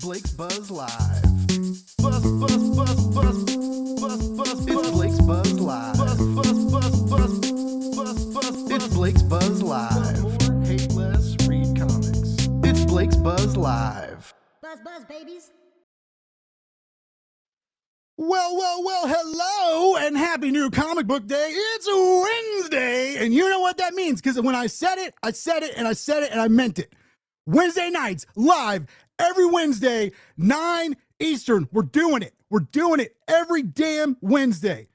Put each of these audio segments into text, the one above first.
Blake's Buzz Live. Buzz, buzz, buzz, buzz, buzz, buzz. It's Blake's Buzz Live. Buzz, buzz, buzz, buzz, buzz, buzz. It's Blake's Buzz Live. More, hate less, read comics. It's Blake's Buzz Live. Buzz, buzz, babies. Well, hello and happy new comic book day. It's Wednesday, and you know what that means, because when I said it, and I meant it. Wednesday nights, live, every Wednesday, 9 Eastern. We're doing it. We're doing it every damn Wednesday.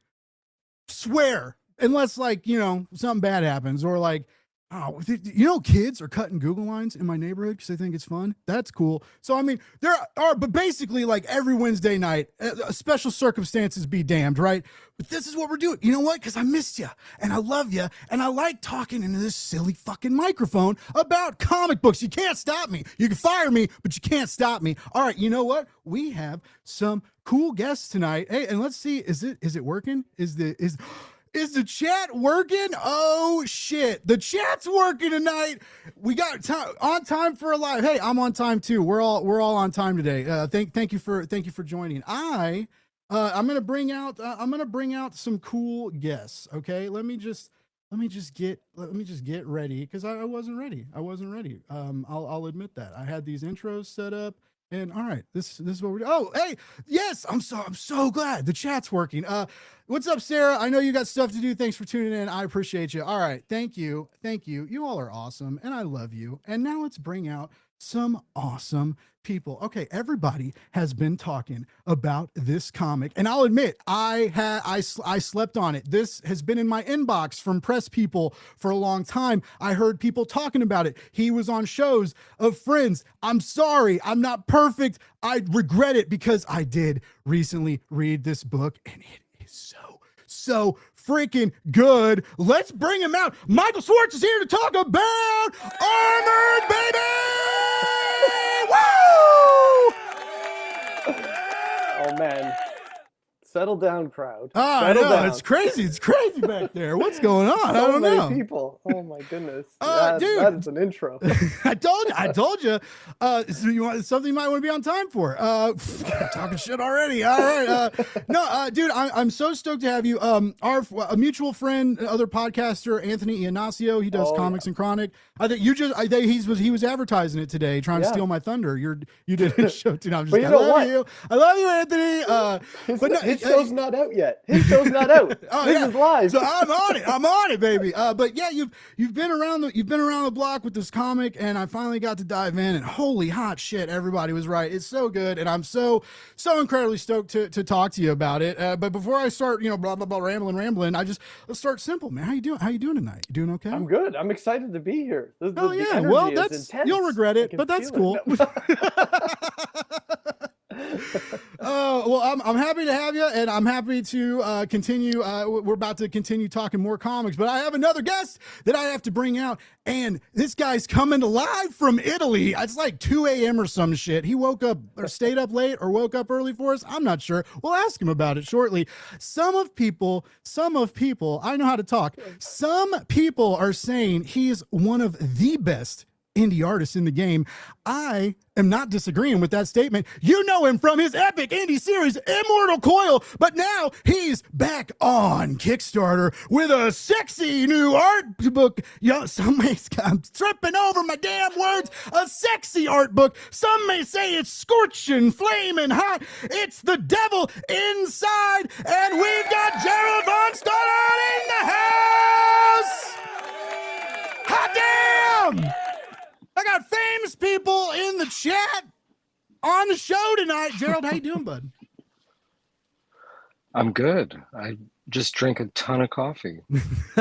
Swear. Unless, like, you know, something bad happens, or like, oh, you know, kids are cutting Google lines in my neighborhood because they think it's fun. That's cool. So, I mean, there are, but basically, like every Wednesday night, special circumstances be damned, right? But this is what we're doing. You know what? Because I missed you, and I love you, and I like talking into this silly fucking microphone about comic books. You can't stop me. You can fire me, but you can't stop me. All right, you know what? We have some cool guests tonight. Hey, and let's see, is it working? Is the chat working? Oh shit. The chat's working tonight. We got on time for a live. Hey, I'm on time too. We're all on time today. Thank you for joining. I'm going to bring out some cool guests. Okay. Let me just get ready, cuz I wasn't ready. I'll admit that. I had these intros set up. And all right, this is what we're doing. Oh, hey, yes, I'm so glad the chat's working. What's up, Sarah? I know you got stuff to do. Thanks for tuning in. I appreciate you. All right, thank you. You all are awesome, and I love you. And now let's bring out some awesome people. Okay, everybody has been talking about this comic, and I'll admit I slept on it. This has been in my inbox from press people for a long time. I heard people talking about it. He was on shows of friends. I'm sorry, I'm not perfect. I regret it, because I did recently read this book, and it is so freaking good. Let's bring him out. Michael Schwartz is here to talk about Armored, baby. Woo! Oh man, settle down, crowd. Settle down. It's crazy back there. What's going on? I don't know. People. Oh my goodness. Dude, that is an intro. I told you. So you want something you might want to be on time for. Talking shit already. All right. No, dude, I'm so stoked to have you. A mutual friend, other podcaster, Anthony Iannacio. He does comics and Chronic. I think he was advertising it today, trying to steal my thunder. You did a show too. No, I'm just kidding. I love you, Anthony. His show's not out yet. His show's not out. This is live. So I'm on it, baby. But yeah, you've been around the block with this comic, and I finally got to dive in, and holy hot shit, everybody was right. It's so good, and I'm so incredibly stoked to talk to you about it. But before I start, blah blah blah, rambling, let's start simple, man. How you doing tonight? You doing okay? I'm good. I'm excited to be here. Well, you'll regret it, but that's cool. Oh, well, I'm happy to have you, and I'm happy to continue. We're about to continue talking more comics, but I have another guest that I have to bring out, and this guy's coming live from Italy. It's like 2 a.m. or some shit. He woke up or stayed up late or woke up early for us. I'm not sure. We'll ask him about it shortly. Some of people, I know how to talk. Some people are saying he's one of the best indie artists in the game. I am not disagreeing with that statement. You know him from his epic indie series Immortal Coil, but now he's back on Kickstarter with a sexy new art book. I'm tripping over my damn words. A sexy art book. Some may say it's scorching, flaming hot. It's the devil inside, and we've got Gerald Von Stoddard in the house. Hot damn! I got famous people in the chat on the show tonight. Gerald, how you doing, bud? I'm good. I just drank a ton of coffee.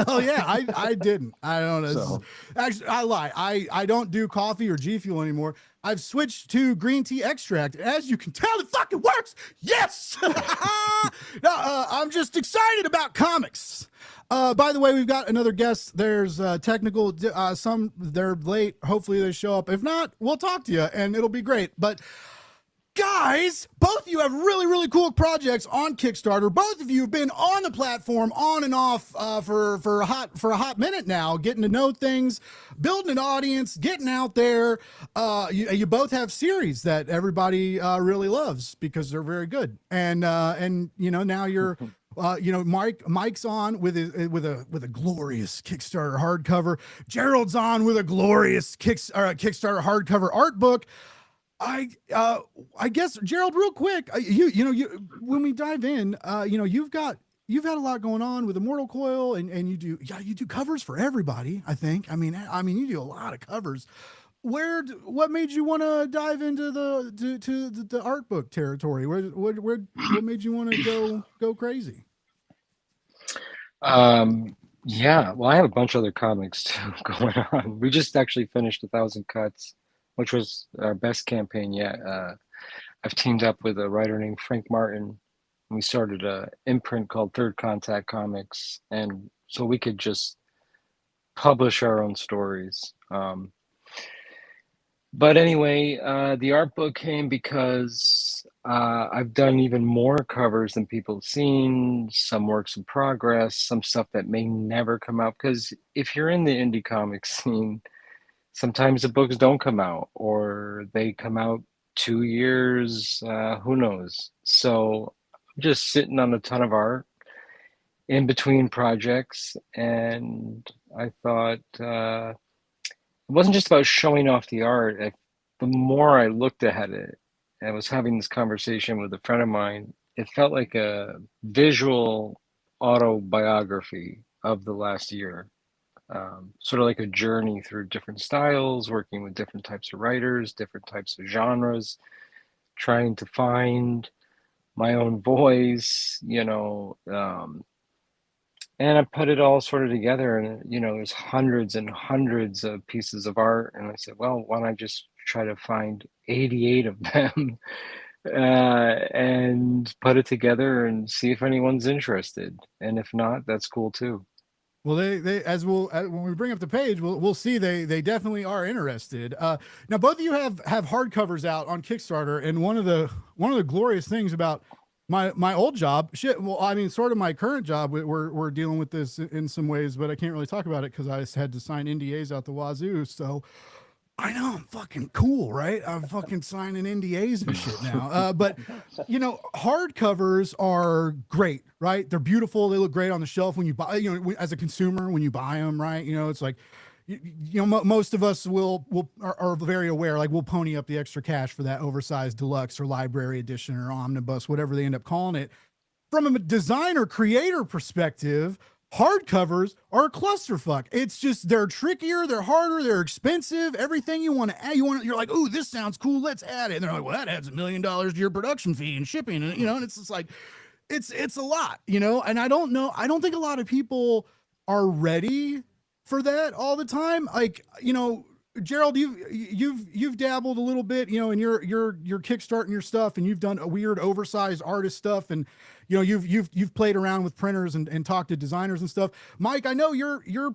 Oh yeah, I didn't. I don't know. So. Actually, I lie. I don't do coffee or G Fuel anymore. I've switched to green tea extract. As you can tell, it fucking works. Yes. No, I'm just excited about comics. By the way, we've got another guest. There's technical, they're late. Hopefully they show up. If not, we'll talk to you and it'll be great. But Guys, both of you have really, really cool projects on Kickstarter. Both of you have been on the platform on and off for a hot minute now, getting to know things, building an audience, getting out there. You both have series that everybody really loves because they're very good. And now you're Mike's on with a glorious Kickstarter hardcover. Gerald's on with a glorious Kickstarter hardcover art book. I guess, Gerald, real quick, when we dive in, you've had a lot going on with Immortal Coil, and you do covers for everybody. I think. I mean, you do a lot of covers. What made you want to dive into the art book territory? What made you want to go crazy? Yeah, well, I have a bunch of other comics too going on. We just actually finished 1,000 Cuts, which was our best campaign yet. I've teamed up with a writer named Frank Martin, and we started an imprint called Third Contact Comics, and so we could just publish our own stories. But anyway, the art book came because I've done even more covers than people have seen, some works in progress, some stuff that may never come out. Because if you're in the indie comic scene, sometimes the books don't come out, or they come out 2 years, who knows. So I'm just sitting on a ton of art in between projects, and I thought it wasn't just about showing off the art. The more I looked at it, I was having this conversation with a friend of mine, it felt like a visual autobiography of the last year. Sort of like a journey through different styles, working with different types of writers, different types of genres, trying to find my own voice, and I put it all sort of together, and there's hundreds and hundreds of pieces of art, and I said, well, why don't I just try to find 88 of them and put it together and see if anyone's interested, and if not, that's cool too. Well, when we bring up the page, we'll see they definitely are interested. Now, both of you have hardcovers out on Kickstarter, and one of the glorious things about my old job, sort of my current job, we're dealing with this in some ways, but I can't really talk about it because I just had to sign NDAs out the wazoo. So I know I'm fucking cool, right? I'm fucking signing NDAs and shit now. But hardcovers are great, right? They're beautiful. They look great on the shelf when you buy, as a consumer, when you buy them, right? It's like, most of us are very aware, like we'll pony up the extra cash for that oversized deluxe or library edition or omnibus, whatever they end up calling it. From a designer creator perspective, hardcovers are a clusterfuck. It's just, they're trickier, they're harder, they're expensive. Everything you want to add, you're like, oh, this sounds cool, let's add it. And they're like, well, that adds $1 million to your production fee and shipping, and and it's just like, it's a lot, and I don't think a lot of people are ready for that all the time. Like, Gerald, you've dabbled a little bit, in your kickstarting your stuff, and you've done a weird oversized artist stuff, and you've played around with printers and talked to designers and stuff. Mike, I know you're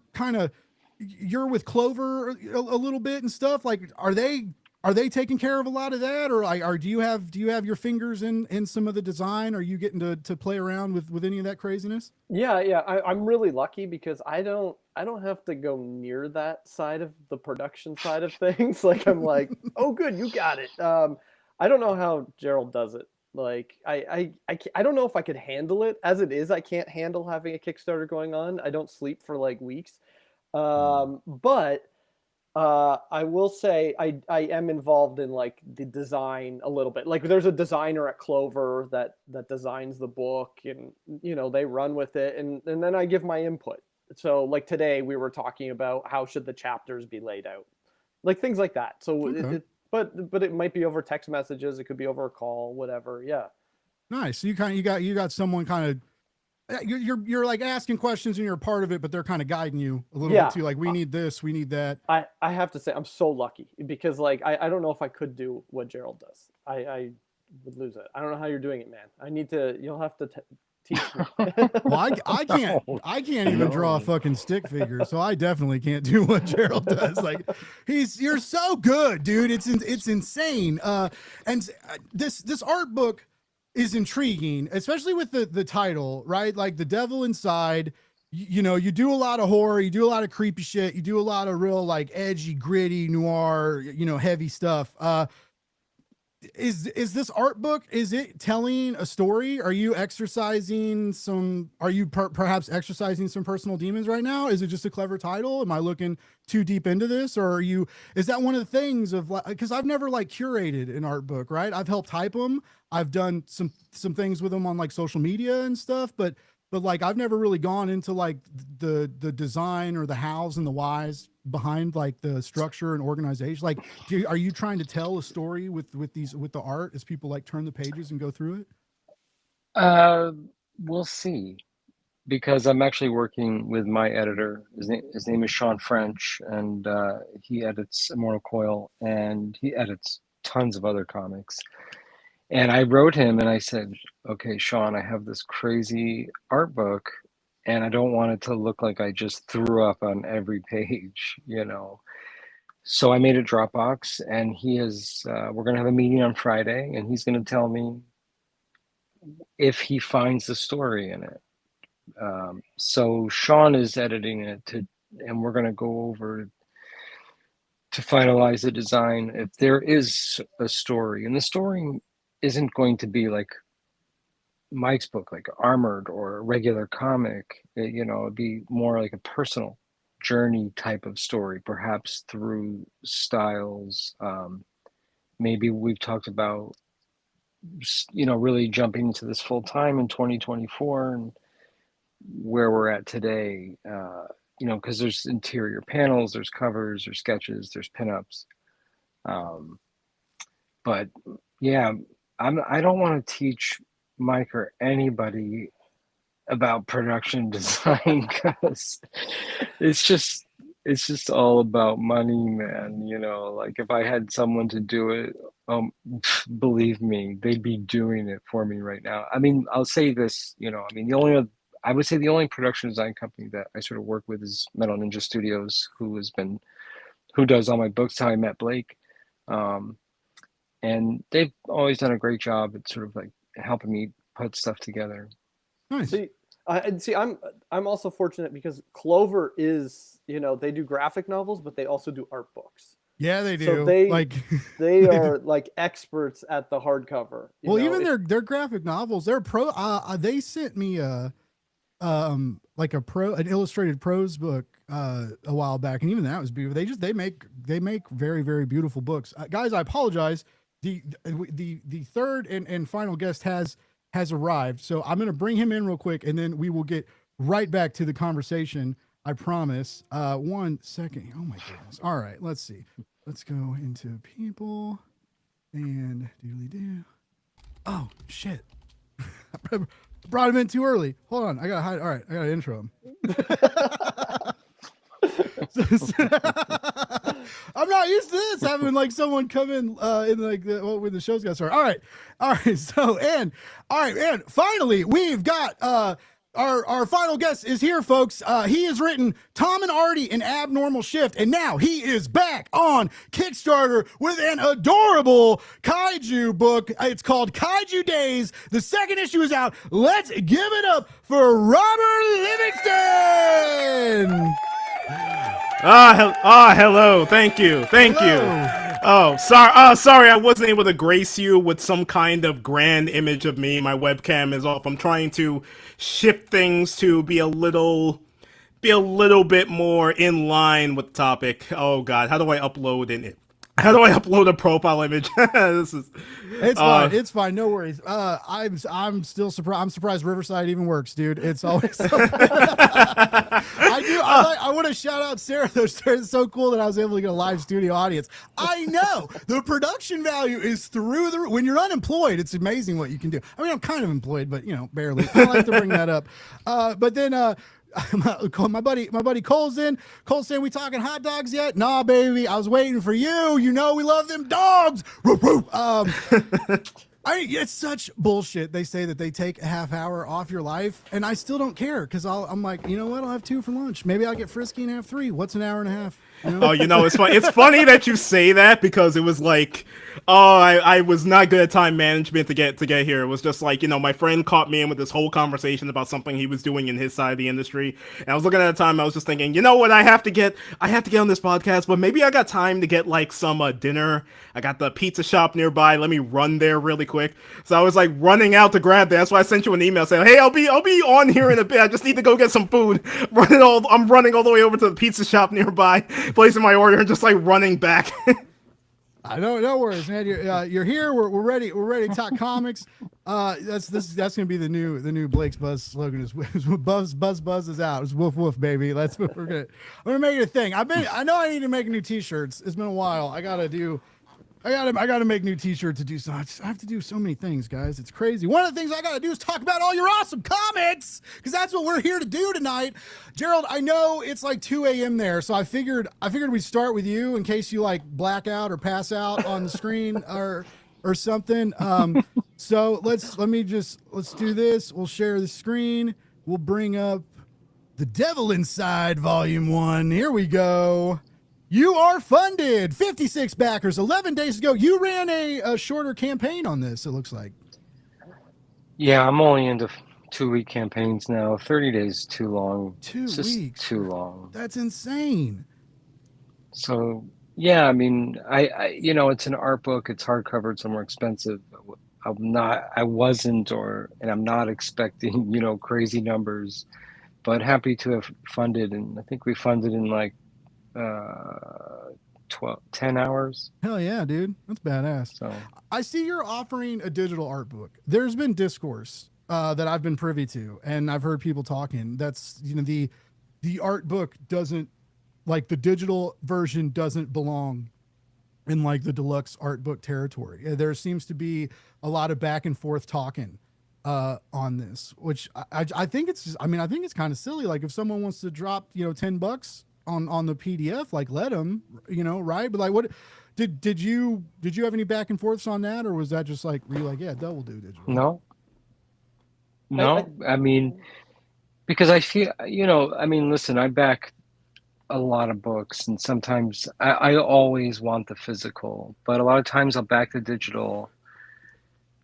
with Clover a little bit and stuff. Like, are they taking care of a lot of that, or do you have your fingers in some of the design? Are you getting to play around with any of that craziness? Yeah. I'm really lucky because I don't have to go near that side of the production side of things. Like, I'm like, oh, good, you got it. I don't know how Gerald does it. Like, I don't know if I could handle it. As it is, I can't handle having a Kickstarter going on. I don't sleep for like weeks. But I will say I am involved in like the design a little bit. Like, there's a designer at Clover that designs the book, and they run with it, and then I give my input. So like today we were talking about how should the chapters be laid out, like things like that. So Okay. but it might be over text messages, it could be over a call, whatever. Yeah. Nice. So you got someone kind of, you're like asking questions and you're a part of it, but they're kind of guiding you a little bit too. Like, we need this, we need that. I have to say I'm so lucky because like I don't know if I could do what Gerald does. I would lose it. I don't know how you're doing it, man. I need to. You'll have to Teach me. Well, I can't even draw a fucking stick figure, so I definitely can't do what Gerald does. Like, you're so good, dude. It's insane. And this art book is intriguing, especially with the title, right? Like, The Devil Inside. You know, you do a lot of horror, you do a lot of creepy shit, you do a lot of real like edgy, gritty, noir, you know, heavy stuff. Is this art book, is it telling a story? Are you exercising some, are you perhaps exercising some personal demons right now? Is it just a clever title? Am I looking too deep into this? Or is that one of the things of like, because I've never like curated an art book, right? I've helped type them. I've done some things with them on like social media and stuff, but like I've never really gone into like the design or the hows and the whys behind like the structure and organization. Like, are you trying to tell a story with the art as people like turn the pages and go through it? We'll see, because I'm actually working with my editor. His name is Sean French, and he edits Immortal Coil, and he edits tons of other comics. And I wrote him and I said, okay, Sean, I have this crazy art book and I don't want it to look like I just threw up on every page, you know. So I made a Dropbox, and we're going to have a meeting on Friday, and he's going to tell me if he finds the story in it. So Sean is editing it and we're going to go over to finalize the design. If there is a story, and the story isn't going to be like Mike's book, like Armored or a regular comic, you know, it'd be more like a personal journey type of story, perhaps through styles. Maybe we've talked about, you know, really jumping into this full time in 2024 and where we're at today, you know, because there's interior panels, there's covers, there's sketches, there's pinups. But yeah, I don't want to teach Mike or anybody about production design, because it's just all about money, man. You know, like if I had someone to do it, believe me, they'd be doing it for me right now. I mean, I'll say this, you know, I mean, I would say the only production design company that I sort of work with is Metal Ninja Studios, who does all my books, how I met Blake. And they've always done a great job at sort of like helping me put stuff together. Nice. I'm also fortunate because Clover is, you know, they do graphic novels, but they also do art books. Yeah, they do. So they are like experts at the hardcover. Well, even their graphic novels, they're they sent me an illustrated prose book a while back, and even that was beautiful. They make very, very beautiful books. Guys, I apologize. The third and final guest has arrived, so I'm going to bring him in real quick, and then we will get right back to the conversation. I promise. 1 second. Oh my goodness. All right, let's see. Let's go into people and doodly do. Oh shit. I brought him in too early. Hold on. I gotta hide. All right, I gotta intro him. I'm not used to this, having like someone come in like when the show's got started. All right. So and finally we've got our final guest is here, folks. He has written Tom and Artie an Abnormal Shift, and now he is back on Kickstarter with an adorable kaiju book. It's called Kaiju Days. The second issue is out. Let's give it up for Robert Livingston. Hello. Thank you. Oh, sorry, I wasn't able to grace you with some kind of grand image of me. My webcam is off. I'm trying to shift things to be a little bit more in line with the topic. Oh God, how do I upload a profile image? It's fine. No worries. I'm still surprised. I'm surprised Riverside even works, dude. It's always. I want to shout out Sarah though. It's so cool that I was able to get a live studio audience. I know the production value is through the. When you're unemployed, it's amazing what you can do. I mean, I'm kind of employed, but barely. I like to bring that up. But then. My buddy Cole's in. Cole's saying, we talking hot dogs yet? Nah, baby. I was waiting for you. You know we love them dogs. It's such bullshit. They say that they take a half hour off your life, and I still don't care because I'm like, you know what? I'll have 2 for lunch. Maybe I'll get frisky and have 3. What's an hour and a half? You know? Oh, it's funny. It's funny that you say that because it was like, I was not good at time management to get here. It was just like, my friend caught me in with this whole conversation about something he was doing in his side of the industry, and I was looking at the time. I was just thinking, you know what? I have to get on this podcast, but maybe I got time to get like some dinner. I got the pizza shop nearby. Let me run there really quick. So I was like running out to grab that. That's why I sent you an email saying, hey, I'll be on here in a bit. I just need to go get some food. I'm running all the way over to the pizza shop nearby, placing my order, and just like running back. I know, no worries, man. You're here. We're ready. We're ready to talk comics. That's gonna be the new Blake's Buzz slogan. Is buzz is out. It's woof woof, baby. I'm gonna make it a thing. I know I need to make new T-shirts. It's been a while. I gotta make new T-shirts to do so. I have to do so many things, guys. It's crazy. One of the things I gotta do is talk about all your awesome comics, because that's what we're here to do tonight. Gerald, I know it's like 2 a.m. there, so I figured we'd start with you in case you like black out or pass out on the screen or something. So let's do this. We'll share the screen. We'll bring up The Devil Inside Volume 1. Here we go. You are funded. 56 backers. 11 days ago. You ran a shorter campaign on this, it looks like. Yeah, I'm only into 2-week campaigns now. 30 days is too long. 2 it's weeks. Too long. That's insane. So, yeah, I mean, I it's an art book. It's hardcover. It's more expensive. I'm not expecting, crazy numbers, but happy to have funded. And I think we funded in like 10 hours. Hell yeah, dude. That's badass. So I see you're offering a digital art book. There's been discourse that I've been privy to, and I've heard people talking. That's, the art book doesn't, like, the digital version doesn't belong in like the deluxe art book territory. There seems to be a lot of back and forth talking on this, which I think it's just, I think it's kind of silly. Like if someone wants to drop, $10 on the PDF, like let them, right? But like, what did you have any back and forths on that, or was that just like, were you like, yeah, double do digital? No, because I feel, listen, I back a lot of books, and sometimes I always want the physical, but a lot of times I'll back the digital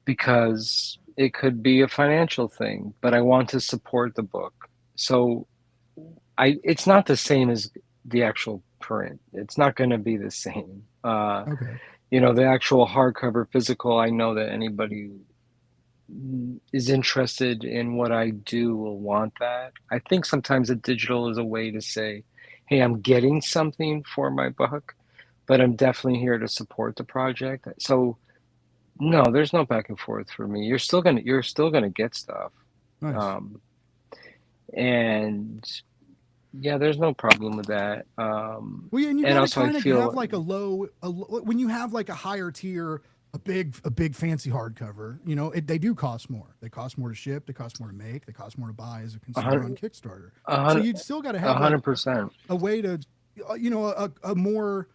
because it could be a financial thing, but I want to support the book. So it's not the same as the actual print. It's not going to be the same. Okay. The actual hardcover physical, I know that anybody is interested in what I do will want that. I think sometimes the digital is a way to say, hey, I'm getting something for my book, but I'm definitely here to support the project. So no, there's no back and forth for me. You're still gonna get stuff. Nice. And yeah, there's no problem with that. Well, yeah, and you also kind of have like when you have like a higher tier, a big fancy hardcover, they do cost more. They cost more to ship. They cost more to make. They cost more to buy as a consumer on Kickstarter. So you'd still got to have 100% a way to, a more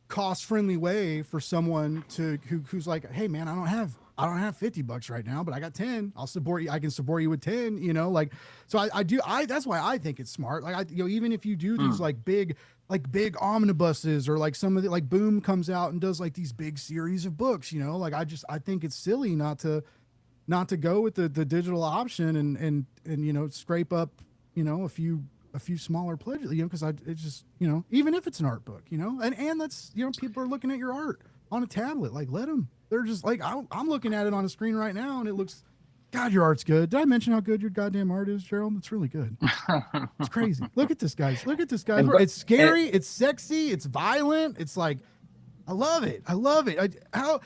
cost-friendly way for someone who's like, hey man, I don't have $50 right now, but I got 10. I'll support you. I can support you with 10, so that's why I think it's smart. Like even if you do these like big omnibuses, or like some of the, like Boom comes out and does like these big series of books, I think it's silly not to go with the digital option and scrape up, a few smaller pledges, because it's just, even if it's an art book, and that's, people are looking at your art on a tablet, like let them. They're just like, I'm looking at it on a screen right now, and it looks, God, your art's good. Did I mention how good your goddamn art is, Gerald? It's really good. It's crazy. Look at this, guys. It's scary. It's sexy. It's violent. It's like, I love it. How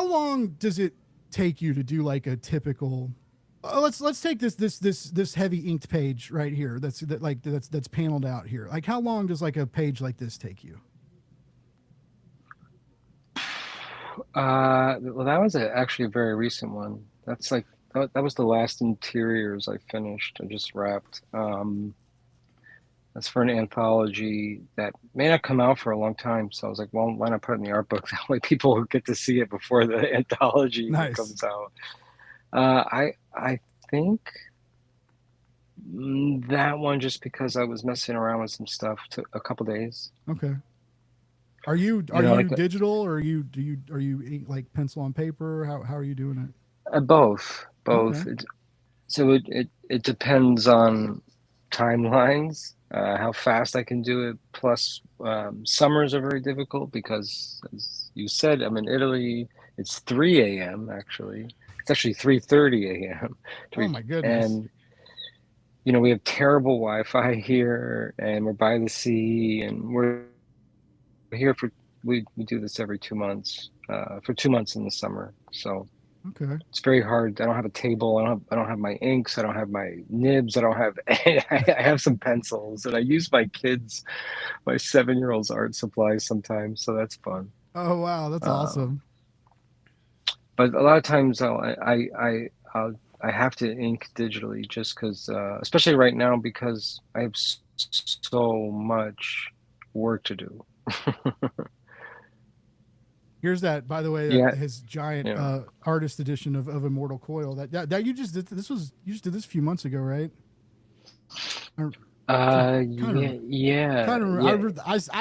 long does it take you to do like a typical? Let's take this heavy inked page right here. That's paneled out here. Like, how long does like a page like this take you? Well, that was actually a very recent one. That's like that was the last interiors I finished. I just wrapped. That's for an anthology that may not come out for a long time. So I was like, well, why not put it in the art book? That way people will get to see it before the anthology Nice. comes out. I think that one, just because I was messing around with some stuff, took a couple days. Okay. Are you like digital, or are you like pencil on paper? How are you doing it? Both. Okay. It depends on timelines, how fast I can do it. Plus, summers are very difficult because, as you said, I'm in Italy. It's 3 a.m. actually. It's actually 3:30 a.m. Oh my goodness. And we have terrible Wi-Fi here, and we're by the sea, and we're here we do this every 2 months, for 2 months in the summer. So Okay. it's very hard. I don't have a table. I don't have my inks. I don't have my nibs. I don't have. I have some pencils, and I use my 7-year-old's art supplies sometimes. So that's fun. Oh wow, that's awesome. But a lot of times I have to ink digitally, just because, especially right now, because I have so much work to do. Here's that, by the way, his giant artist edition of Immortal Coil that you just did. You just did this a few months ago, right? I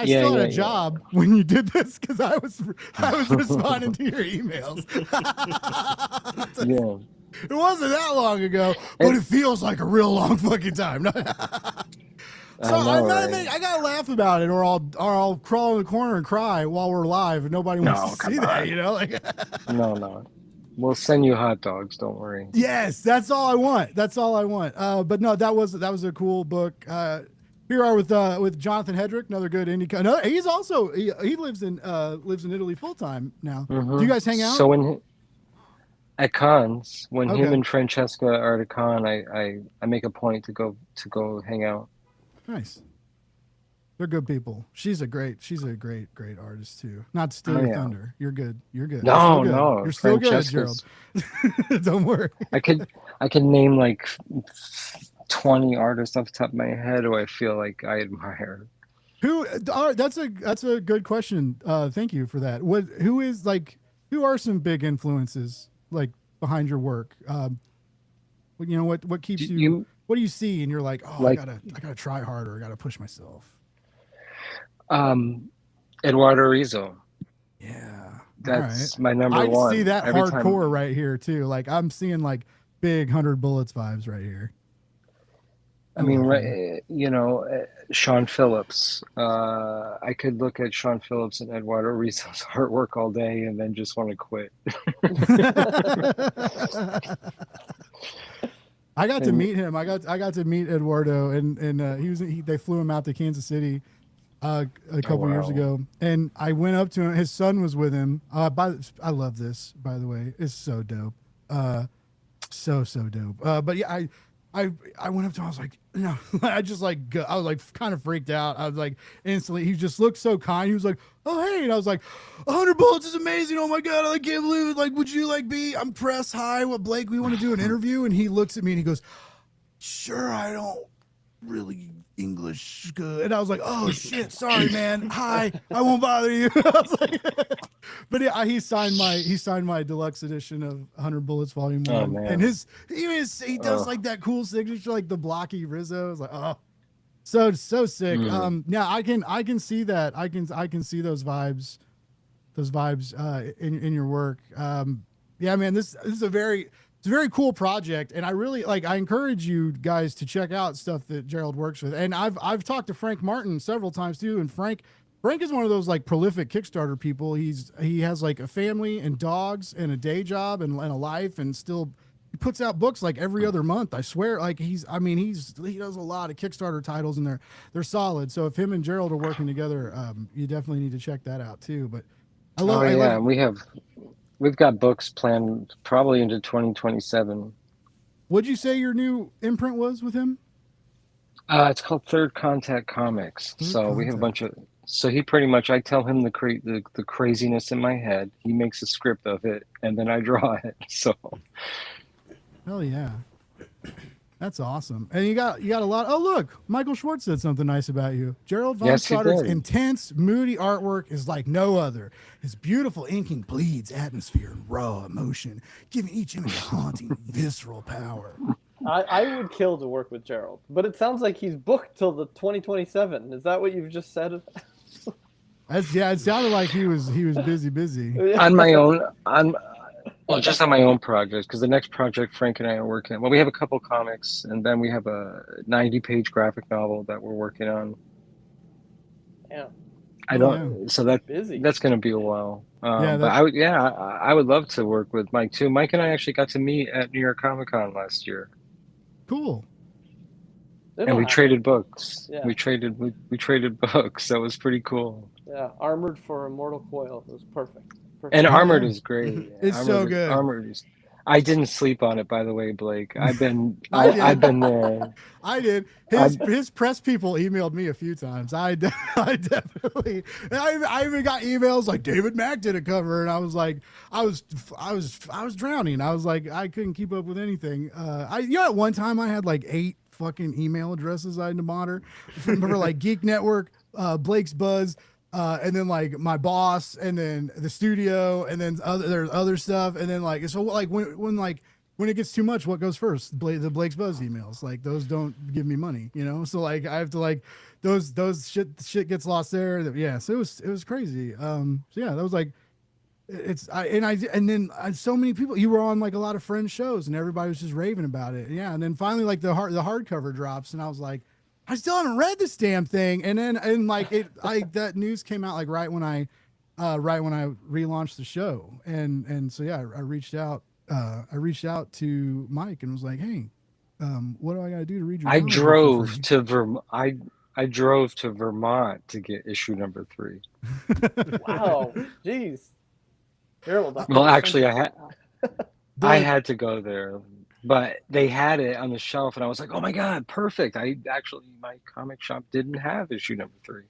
still had a job when you did this, because I was responding to your emails. It wasn't that long ago, but it feels like a real long fucking time. So I gotta laugh about it, or I'll crawl in the corner and cry while we're live, and nobody wants to see that. No. We'll send you hot dogs. Don't worry. Yes, that's all I want. But no, that was a cool book. Here we are with Jonathan Hedrick, another good indie. He's also he lives in Italy full time now. Mm-hmm. Do you guys hang out? So at cons, when him and Francesca are at a con, I make a point to go hang out. Nice. They're good people. She's a great artist too. Not to steal your thunder. You're good. No. You're still good, Gerald. Don't worry. I can name like 20 artists off the top of my head who I feel like I admire. That's a good question. Thank you for that. Who are some big influences like behind your work? What keeps you? What do you see and you're like, oh, I gotta try harder. I gotta push myself. Eduardo Rizzo. Yeah, that's my number one. I see that hardcore right here too. Like I'm seeing like big 100 Bullets vibes right here. Sean Phillips. I could look at Sean Phillips and Eduardo Rizzo's artwork all day and then just want to quit. I got to meet him. I got to meet Eduardo, and they flew him out to Kansas City a couple years ago, and I went up to him. His son was with him. I love this, by the way. It's so dope. So dope. But yeah, I went up to him. I was like, I was like kind of freaked out. I was like instantly. He just looked so kind. He was like, oh hey, and I was like, 100 Bullets is amazing. Oh my god, I can't believe it. Like, would you I'm press hi. What Blake? We want to do an interview. And he looks at me and he goes, sure. I don't really English good. And I was like, oh shit, sorry man. Hi, I won't bother you. I was like, but yeah, he signed my deluxe edition of 100 Bullets Volume 1. Man. And he does like that cool signature, like the blocky Rizzo. I was like, oh, so sick. Yeah, I can see that. I can see those vibes in your work. Yeah, man, this is a very cool project, and I really I encourage you guys to check out stuff that Gerald works with. And I've talked to Frank Martin several times too, and Frank is one of those like prolific Kickstarter people. He has like a family and dogs and a day job and a life, and still he puts out books like every other month. I swear, like he does a lot of Kickstarter titles, and they're solid. So if him and Gerald are working together, you definitely need to check that out too. But we've got books planned probably into 2027. What'd you say your new imprint was with him? It's called Third Contact Comics. We have a bunch of. So he pretty much, I tell him the craziness in my head. He makes a script of it, and then I draw it. So. Hell yeah. That's awesome. And you got a lot. Oh, look, Michael Schwartz said something nice about you. Gerald Von Yes, he Stoddard's did. intense, moody artwork is like no other. His beautiful inking bleeds atmosphere and raw emotion, giving each image a haunting, visceral power. I would kill to work with Gerald, but it sounds like he's booked till the 2027. Is that what you've just said? Yeah, it sounded like he was busy. On my own, just on my own projects, because the next project Frank and I are working on. Well, we have a couple comics, and then we have a 90-page graphic novel that we're working on. Yeah. So that's going to be a while. But I would love to work with Mike too. Mike and I actually got to meet at New York Comic Con last year. Cool. And we traded books. Yeah. We traded books. That was pretty cool. Yeah, Armored for Immortal Coil. It was perfect. And Armored is great. It's so good. Armored is. I didn't sleep on it, by the way, Blake. I've been there. I did. His press people emailed me a few times. I definitely. I even got emails like David Mack did a cover, and I was like, I was drowning. I was like, I couldn't keep up with anything. At one time I had like 8 fucking email addresses I had to monitor. Remember, like Geek Network, Blake's Buzz. And then like my boss, and then the studio, and then there's other stuff, and then like so like when it gets too much, what goes first? The Blake's Buzz emails, like those don't give me money, you know. So like I have to like those shit gets lost there. Yeah, so it was crazy. So yeah, that was like and then so many people. You were on like a lot of friends' shows, and everybody was just raving about it. Yeah, and then finally like the hardcover drops, and I was like, I still haven't read this damn thing. And then that news came out like right when I relaunched the show. And so yeah, I reached out to Mike and was like, hey, what do I gotta do to read your comic? I drove to Vermont to get issue number 3. Wow, jeez. Harold, well, actually, I had to go there. But they had it on the shelf, and I was like, "Oh my god, perfect!" My comic shop didn't have issue number 3.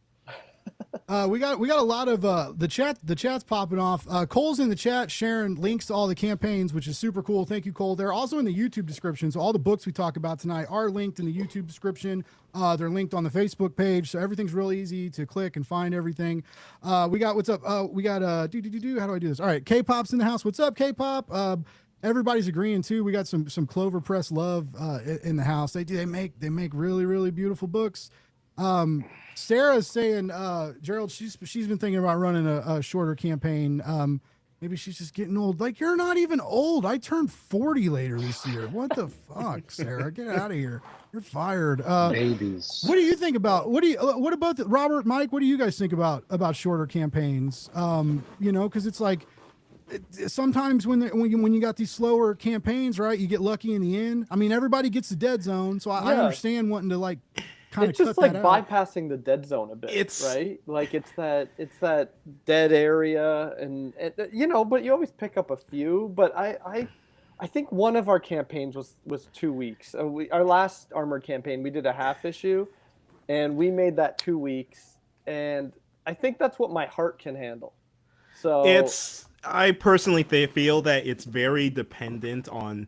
We got a lot of the chat's popping off. Cole's in the chat sharing links to all the campaigns, which is super cool. Thank you, Cole. They're also in the YouTube description, so all the books we talk about tonight are linked in the YouTube description. They're linked on the Facebook page, so everything's real easy to click and find everything. We got what's up? We got how do I do this? All right, K-Pop's in the house. What's up, K-Pop? Everybody's agreeing too. We got some Clover Press love in the house. They make really, really beautiful books. Sarah's saying, Gerald, she's been thinking about running a shorter campaign. Maybe she's just getting old. Like, you're not even old. I turned 40 later this year. What the fuck, Sarah? Get out of here. You're fired. Babies. What do you think about? What about Robert, Mike? What do you guys think about shorter campaigns? Because it's like. Sometimes when you got these slower campaigns, right, you get lucky in the end. I mean, everybody gets the dead zone, so I understand wanting to like kind of. It's just like bypassing the dead zone a bit, right? Like it's that dead area, and but you always pick up a few. But I think one of our campaigns was 2 weeks. Our last Armored campaign, we did a half issue, and we made that 2 weeks, and I think that's what my heart can handle. So I personally feel that it's very dependent on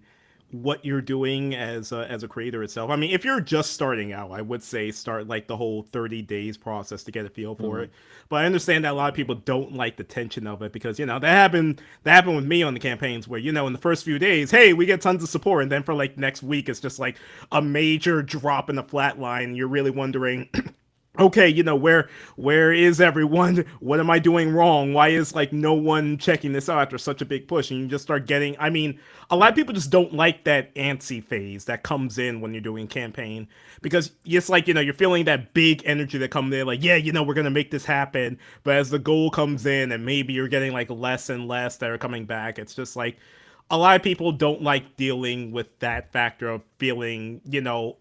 what you're doing as a creator itself. I mean, if you're just starting out, I would say start like the whole 30 days process to get a feel for it. But I understand that a lot of people don't like the tension of it because, that happened with me on the campaigns where, in the first few days, hey, we get tons of support. And then for like next week, it's just like a major drop in the flat line. You're really wondering... okay, where is everyone? What am I doing wrong? Why is like no one checking this out after such a big push? And you just start getting, I mean, a lot of people just don't like that antsy phase that comes in when you're doing campaign because it's like, you're feeling that big energy that comes in like, yeah, we're going to make this happen. But as the goal comes in and maybe you're getting like less and less that are coming back, it's just like, a lot of people don't like dealing with that factor of feeling,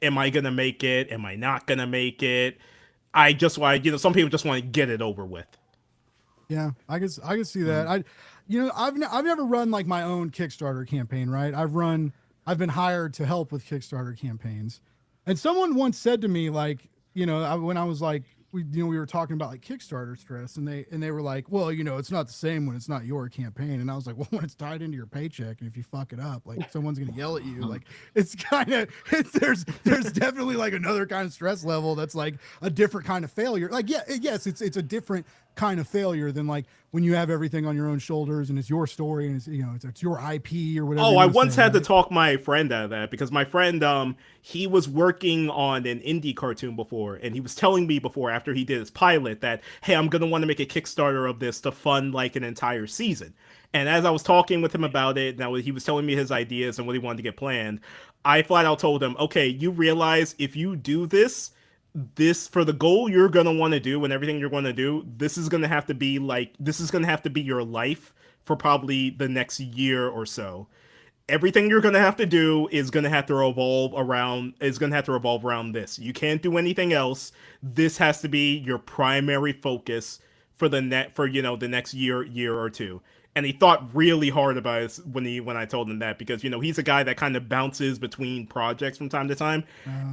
am I going to make it? Am I not going to make it? I just want, some people just want to get it over with. Yeah, I can see that. I've never run like my own Kickstarter campaign, right? I've been hired to help with Kickstarter campaigns. And someone once said to me, like, when I was like we were talking about like Kickstarter stress, and they were like, well, it's not the same when it's not your campaign. And I was like, well, when it's tied into your paycheck, and if you fuck it up, like someone's gonna yell at you. Like it's kind of there's definitely like another kind of stress level that's like a different kind of failure. Like yes, it's a different kind of failure than like when you have everything on your own shoulders and it's your story and it's your IP or whatever. Oh, I once had to talk my friend out of that because my friend, he was working on an indie cartoon before, and he was telling me before after he did his pilot that, hey, I'm gonna want to make a Kickstarter of this to fund like an entire season. And as I was talking with him about it, now he was telling me his ideas and what he wanted to get planned, I flat out told him, okay, you realize if you do this for the goal you're going to want to do and everything you're going to do, this is going to have to be your life for probably the next year or so. Everything you're going to have to do is going to have to revolve around this. You can't do anything else. This has to be your primary focus for the next year or two. And he thought really hard about it when I told him that, because he's a guy that kind of bounces between projects from time to time,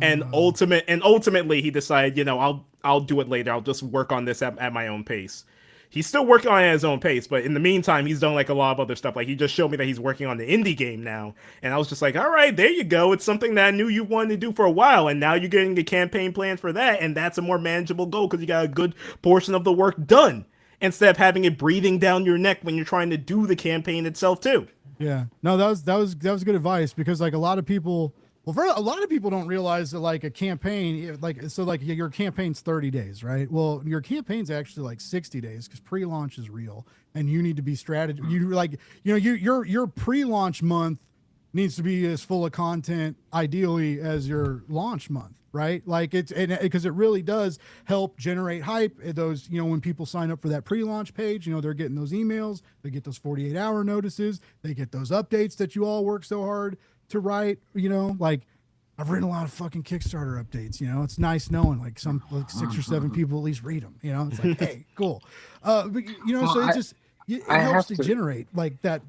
and ultimately he decided, I'll do it later. I'll just work on this at my own pace. He's still working on it at his own pace, but in the meantime, he's done like a lot of other stuff. Like he just showed me that he's working on the indie game now, and I was just like, all right, there you go. It's something that I knew you wanted to do for a while, and now you're getting a campaign plan for that, and that's a more manageable goal because you got a good portion of the work done, instead of having it breathing down your neck when you're trying to do the campaign itself too. Yeah, no, that was good advice, because like a lot of people don't realize that like a campaign, your campaign's 30 days, right? Well, your campaign's actually like 60 days because pre-launch is real, and you need to be your pre-launch month needs to be as full of content ideally as your launch month, right? Like because it really does help generate hype. Those, when people sign up for that pre-launch page, they're getting those emails, they get those 48-hour notices, they get those updates that you all work so hard to write. Like I've written a lot of fucking Kickstarter updates. It's nice knowing like some 6 or 7 people at least read them. It's like, hey, cool. But so it helps to generate like that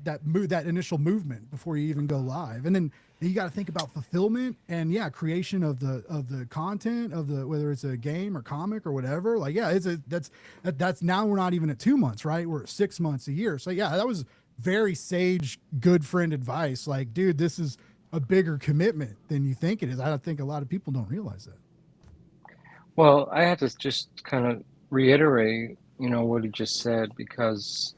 initial movement before you even go live, and then you got to think about fulfillment and creation of the content of whether it's a game or comic or whatever. Like that's now we're not even at 2 months, right? We're at 6 months, a year. So that was very sage, good friend advice. Like, dude, this is a bigger commitment than you think it is. I think a lot of people don't realize that. Well, I have to just kind of reiterate, what he just said, because,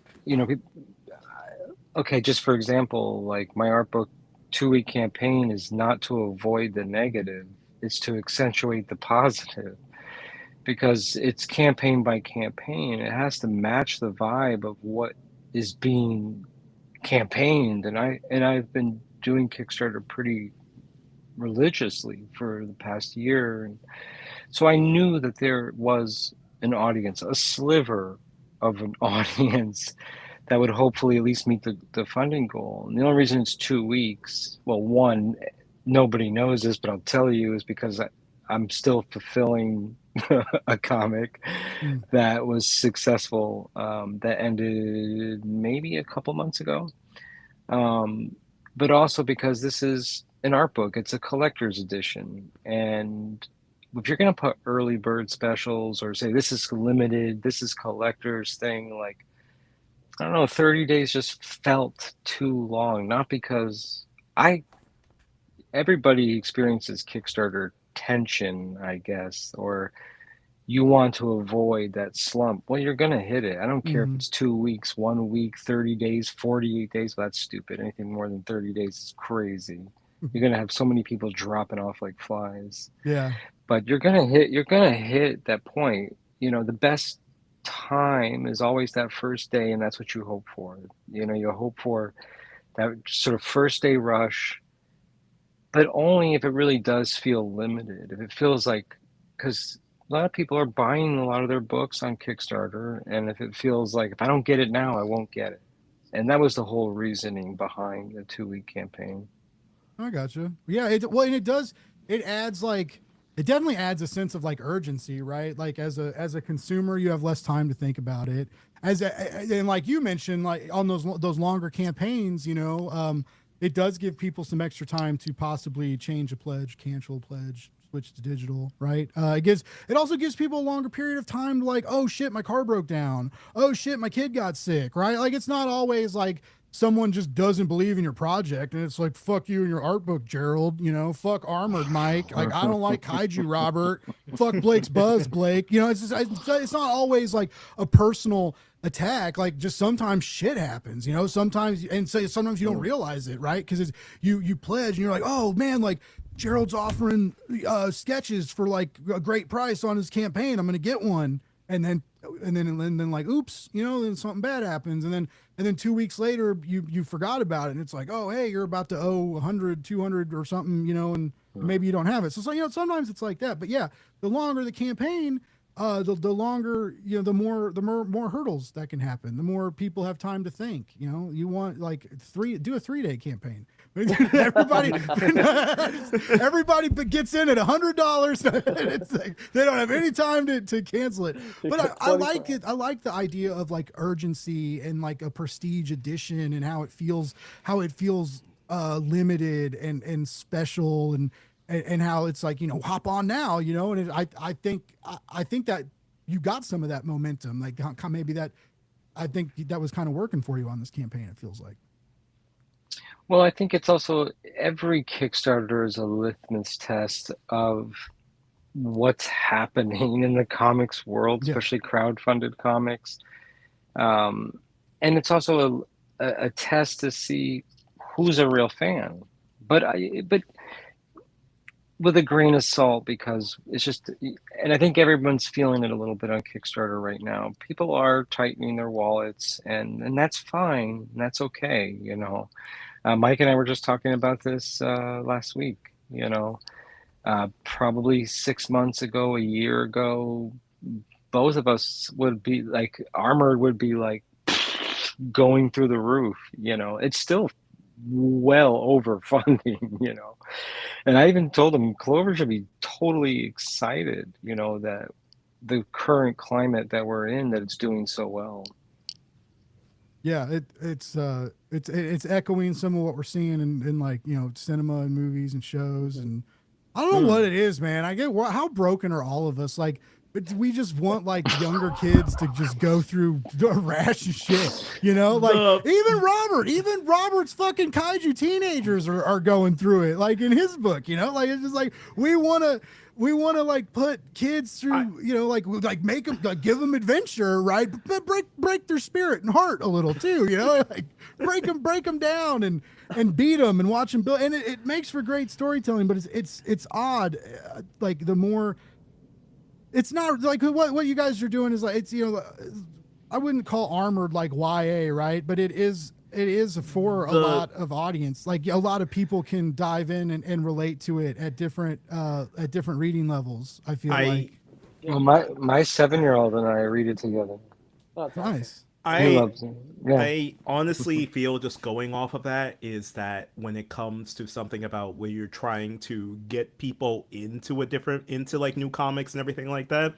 okay, just for example, like my Artbook 2-week campaign is not to avoid the negative, it's to accentuate the positive, because it's campaign by campaign. It has to match the vibe of what is being campaigned. And I've been doing Kickstarter pretty religiously for the past year. And so I knew that there was an audience, a sliver of an audience that would hopefully at least meet the funding goal. And the only reason it's 2 weeks, well, one, nobody knows this, but I'll tell you, is because I'm still fulfilling a comic that was successful, that ended maybe a couple months ago. But also because this is an art book, it's a collector's edition. And if you're going to put early bird specials or say this is limited, this is collector's thing, like, I don't know, 30 days just felt too long. Not because everybody experiences Kickstarter tension, I guess, or you want to avoid that slump. Well, you're going to hit it. I don't care if it's 2 weeks, 1 week, 30 days, 48 days. Well, that's stupid. Anything more than 30 days is crazy. You're going to have so many people dropping off like flies. Yeah. But you're going to hit that point. The best time is always that first day, and that's what you hope for. You hope for that sort of first day rush, but only if it really does feel limited. If it feels like, because a lot of people are buying a lot of their books on Kickstarter, and if it feels like if I don't get it now, I won't get it. And that was the whole reasoning behind the 2-week campaign. I gotcha. Yeah. It definitely adds a sense of like urgency, right? Like as a consumer, you have less time to think about it. And like you mentioned, like on those longer campaigns, it does give people some extra time to possibly change a pledge, cancel a pledge, switch to digital, right? It also gives people a longer period of time to like, oh shit, my car broke down. Oh shit, my kid got sick, right? Like it's not always like someone just doesn't believe in your project and it's like, fuck you and your art book, Gerald, fuck Armored Mike. Like, I don't like Kaiju Robert. Fuck Blake's Buzz, Blake. It's not always like a personal attack. Like just sometimes shit happens, sometimes, and so sometimes you don't realize it, right? Because you pledge and you're like, oh man, like Gerald's offering sketches for like a great price on his campaign. I'm going to get one. And then like, oops, then something bad happens. And then 2 weeks later, you forgot about it. And it's like, oh, hey, you're about to owe 100, 200 or something, and maybe you don't have it. So, sometimes it's like that. But yeah, the longer the campaign, the longer, the more hurdles that can happen, the more people have time to think. You want like do a 3-day campaign. everybody gets in at $100. It's like they don't have any time to cancel it. But I like it. I like the idea of like urgency and like a prestige edition and how it feels limited and special and how it's like, hop on now, and I think that you got some of that momentum, like maybe that I think that was kind of working for you on this campaign. It feels like. Well, I think it's also every Kickstarter is a litmus test of what's happening in the comics world, especially crowdfunded comics. And it's also a test to see who's a real fan. But with a grain of salt, because it's just, and I think everyone's feeling it a little bit on Kickstarter right now. People are tightening their wallets, and that's fine. That's okay, Mike and I were just talking about this last week. Probably 6 months ago, a year ago, both of us would be like, Armored would be like going through the roof. It's still well over funding. And I even told him Clover should be totally excited. That the current climate that we're in, that it's doing so well. Yeah, it's echoing some of what we're seeing in like, cinema and movies and shows. And I don't know what it is, man. I get how broken are all of us? Like, we just want like younger kids to just go through a rash of shit, like even Robert's fucking kaiju teenagers are going through it, like in his book, like it's just like we want to like put kids through, like make them, like give them adventure, right? But break their spirit and heart a little too, like break them down and beat them and watch them build. And it makes for great storytelling, but it's odd. Like the more, it's not like what you guys are doing is like, it's, I wouldn't call Armored like YA, right? But it is for a lot of audience. Like a lot of people can dive in and relate to it at different reading levels. I feel like. Well, my 7-year-old and I read it together. That's nice. He loves it. Yeah. I honestly feel, just going off of that, is that when it comes to something about where you're trying to get people into like new comics and everything like that,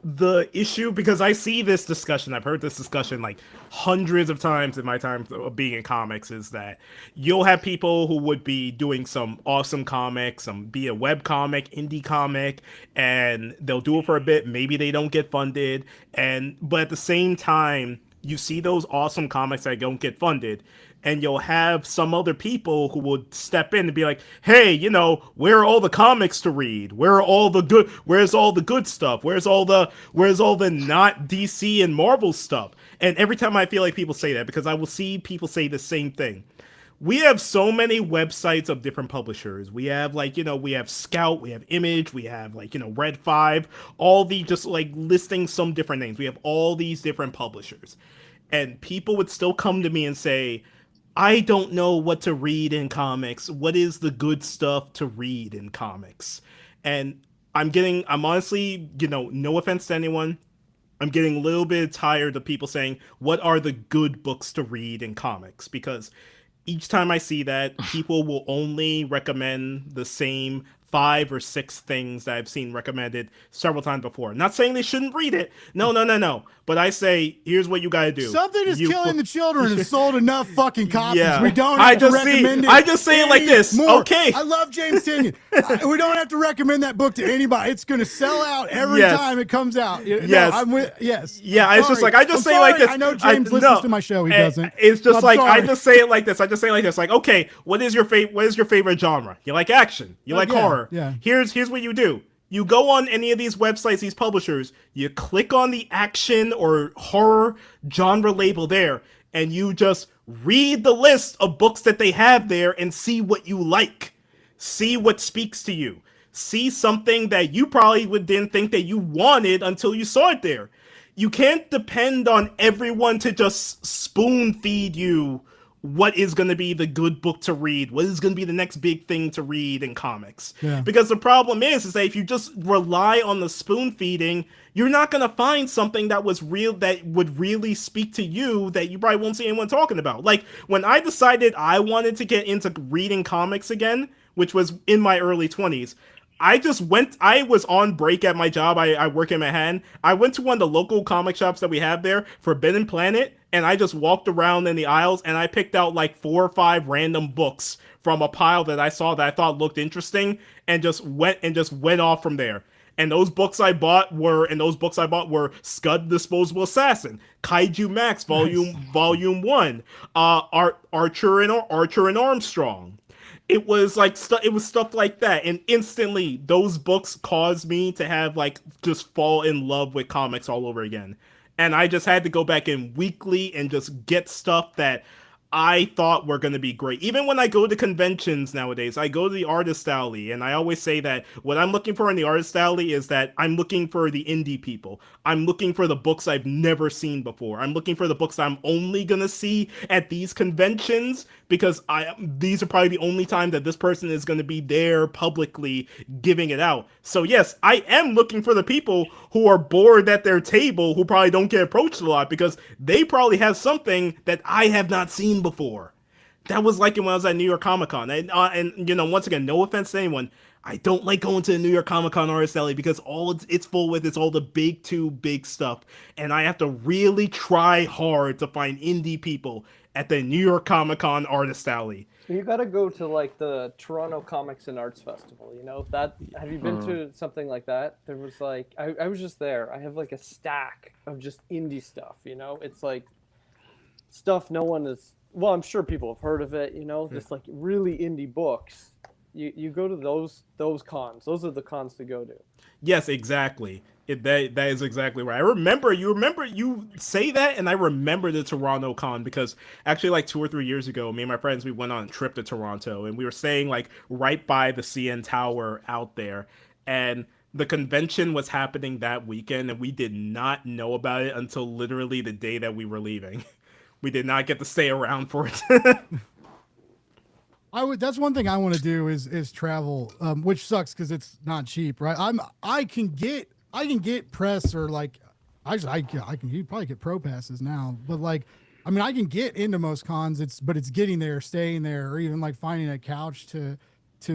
the issue, because I see this discussion, I've heard this discussion like hundreds of times in my time of being in comics, is that you'll have people who would be doing some awesome comics, be a web comic, indie comic, and they'll do it for a bit, maybe they don't get funded, but at the same time, you see those awesome comics that don't get funded, and you'll have some other people who would step in and be like, hey, where are all the comics to read? Where's all the good stuff? Where's all the not DC and Marvel stuff? And every time I feel like people say that, because I will see people say the same thing. We have so many websites of different publishers. We have we have Scout, we have Image, we have Red 5, all the, just like listing some different names. We have all these different publishers. And people would still come to me and say, I don't know what to read in comics. What is the good stuff to read in comics? And I'm honestly, no offense to anyone, I'm getting a little bit tired of people saying, what are the good books to read in comics? Because each time I see that, people will only recommend the same 5 or 6 things that I've seen recommended several times before. Not saying they shouldn't read it. No. But I say, here's what you gotta do. Something is killing the children has sold enough fucking copies. Yeah. We don't have to recommend it. I just say it like this. More. Okay. I love James Tynion. We don't have to recommend that book to anybody. It's going to sell out every time it comes out. Yes. No, I'm with, yes. Yeah, I'm it's just sorry. like, I just I'm say it like sorry. this. I know James listens to my show. He doesn't. It's just I'm like, sorry. I just say it like this. Like, okay, what is your favorite genre? You like action. You like horror. Yeah. Here's what you do. You go on any of these websites, these publishers, you click on the action or horror genre label there, and you just read the list of books that they have there and see what you like. See what speaks to you. See something that you probably didn't think that you wanted until you saw it there. You can't depend on everyone to just spoon feed you what is going to be the good book to read, what is going to be the next big thing to read in comics. Yeah. Because the problem is that if you just rely on the spoon feeding, you're not going to find something that would really speak to you that you probably won't see anyone talking about. Like, when I decided I wanted to get into reading comics again, which was in my early 20s, I was on break at my job. I work in Manhattan. I went to one of the local comic shops that we have there, Forbidden Planet, and I just walked around in the aisles and I picked out like 4 or 5 random books from a pile that I saw that I thought looked interesting and just went off from there. And those books I bought were Scud the Disposable Assassin, Kaiju Max Volume 1, Archer and Armstrong. It was like it was stuff like that, and instantly those books caused me to have like just fall in love with comics all over again. And I just had to go back in weekly and just get stuff that I thought were going to be great. Even when I go to conventions nowadays, I go to the artist alley, and I always say that what I'm looking for in the artist alley is that I'm looking for the indie people. I'm looking for the books I've never seen before. I'm looking for the books I'm only going to see at these conventions because these are probably the only time that this person is going to be there publicly giving it out. So yes, I am looking for the people who are bored at their table, who probably don't get approached a lot because they probably have something that I have not seen before. That was like when I was at New York Comic Con. And you know, once again, no offense to anyone, I don't like going to the New York Comic Con Artist Alley because all it's full with is all the big stuff. And I have to really try hard to find indie people at the New York Comic Con Artist Alley. You got to go to like the Toronto Comics and Arts Festival, you know? Have you been to something like that? There was like, I was just there. I have like a stack of just indie stuff, you know? It's like stuff no one is, well, I'm sure people have heard of it, you know? Just like really indie books. You go to those cons. Those are the cons to go to. Yes, exactly. That is exactly right. You say that, and I remember the Toronto con because actually like 2 or 3 years ago, me and my friends, we went on a trip to Toronto, and we were staying like right by the CN Tower out there, and the convention was happening that weekend, and we did not know about it until literally the day that we were leaving. We did not get to stay around for it. That's one thing I want to do is travel, which sucks because it's not cheap, right? I can get press or like you probably get pro passes now, but like I mean I can get into most cons. But it's getting there, staying there, or even like finding a couch to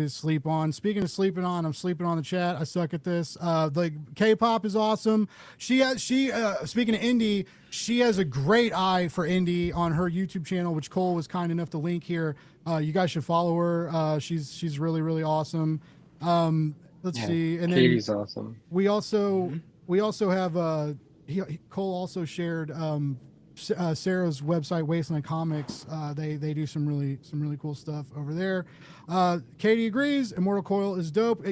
sleep on. Speaking of sleeping on, I'm sleeping on the chat. I suck at this. Like K-pop is awesome. She speaking of indie, she has a great eye for indie on her YouTube channel, which Cole was kind enough to link here. You guys should follow her. She's really, really awesome. Let's see. And Katie's then awesome. we also have Cole also shared Sarah's website, Wasteland Comics. They do some really cool stuff over there. Katie agrees. Immortal Coil is dope.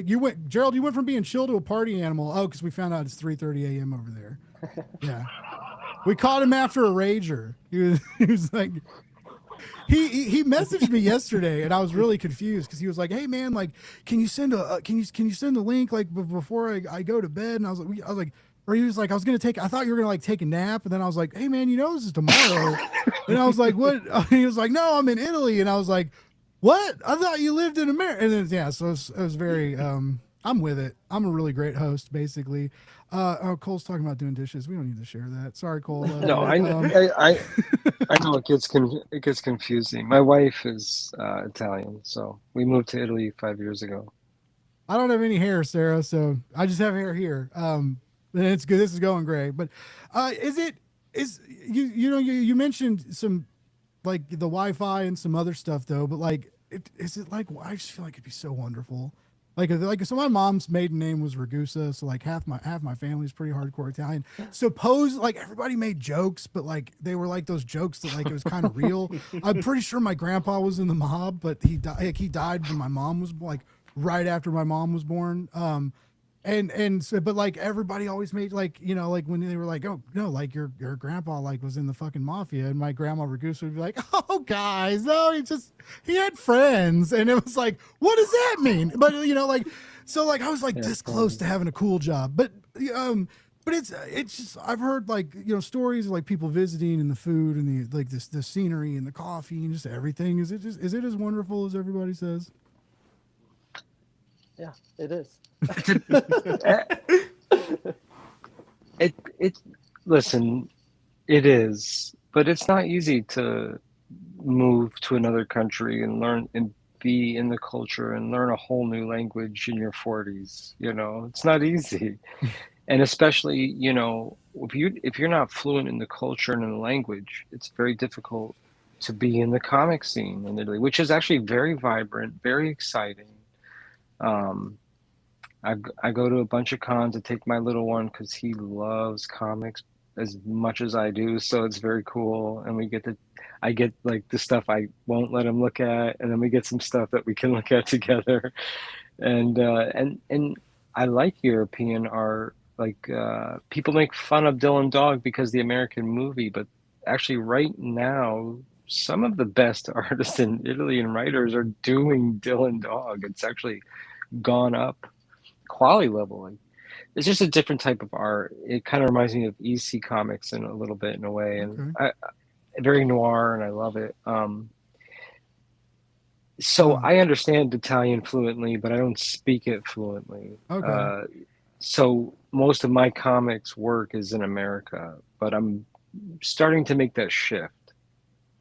Gerald, you went from being chill to a party animal. Oh, because we found out it's 3:30 a.m. over there. Yeah, we caught him after a rager. He was like. He messaged me yesterday, and I was really confused because he was like, "Hey man, like, can you send a link like before I go to bed?" And I was like, or he was like, I thought you were gonna like take a nap, and then I was like, "Hey man, you know this is tomorrow," and I was like, "What?" And he was like, "No, I'm in Italy," and I was like, "What? I thought you lived in America." And then yeah, so it was very I'm with it. I'm a really great host, basically. Cole's talking about doing dishes. We don't need to share that. Sorry, Cole. No, I know it gets confusing. My wife is Italian, so we moved to Italy 5 years ago. I don't have any hair, Sarah, so I just have hair here. And it's good. This is going great. But you mentioned some like the Wi-Fi and some other stuff though, but like is it like I just feel like it'd be so wonderful. So my mom's maiden name was Ragusa, so like half my family's pretty hardcore Italian. Suppose like everybody made jokes, but like they were like those jokes that like it was kind of real. I'm pretty sure my grandpa was in the mob, but he died when my mom was like right after my mom was born. But like everybody always made like, you know, like when they were like, oh no, like your grandpa like was in the fucking mafia, and my grandma Ragusa would be like, oh guys, no, he had friends, and it was like, what does that mean? But you know, like, so like I was like this close to having a cool job, but it's just I've heard like, you know, stories of like people visiting and the food and the like the scenery and the coffee and just everything. Is it as wonderful as everybody says? Yeah, it is. Listen, it is, but it's not easy to move to another country and learn and be in the culture and learn a whole new language in your 40s. You know, it's not easy. And especially, you know, if you're not fluent in the culture and in the language, it's very difficult to be in the comic scene in Italy, which is actually very vibrant, very exciting. I go to a bunch of cons to take my little one because he loves comics as much as I do, so it's very cool. And I get like the stuff I won't let him look at, and then we get some stuff that we can look at together. And I like European art. Like people make fun of Dylan Dog because the American movie, but actually right now some of the best artists in Italy and writers are doing Dylan Dog. It's actually gone up quality level. Like, it's just a different type of art. It kind of reminds me of EC comics in a little bit in a way, and very noir, and I love it. So I understand Italian fluently, but I don't speak it fluently. So most of my comics work is in America, but I'm starting to make that shift.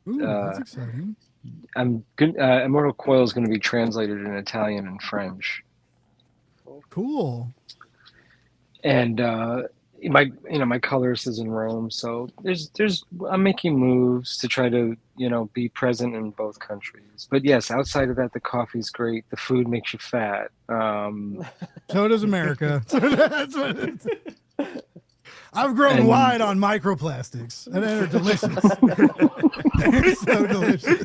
Ooh, that's exciting. Immortal Coil is going to be translated in Italian and French. Cool. And my colorist is in Rome, so I'm making moves to try to, you know, be present in both countries. But yes, outside of that, the coffee's great. The food makes you fat. So does America. That's what it is. I've grown wide on microplastics, and they're delicious. They're so delicious.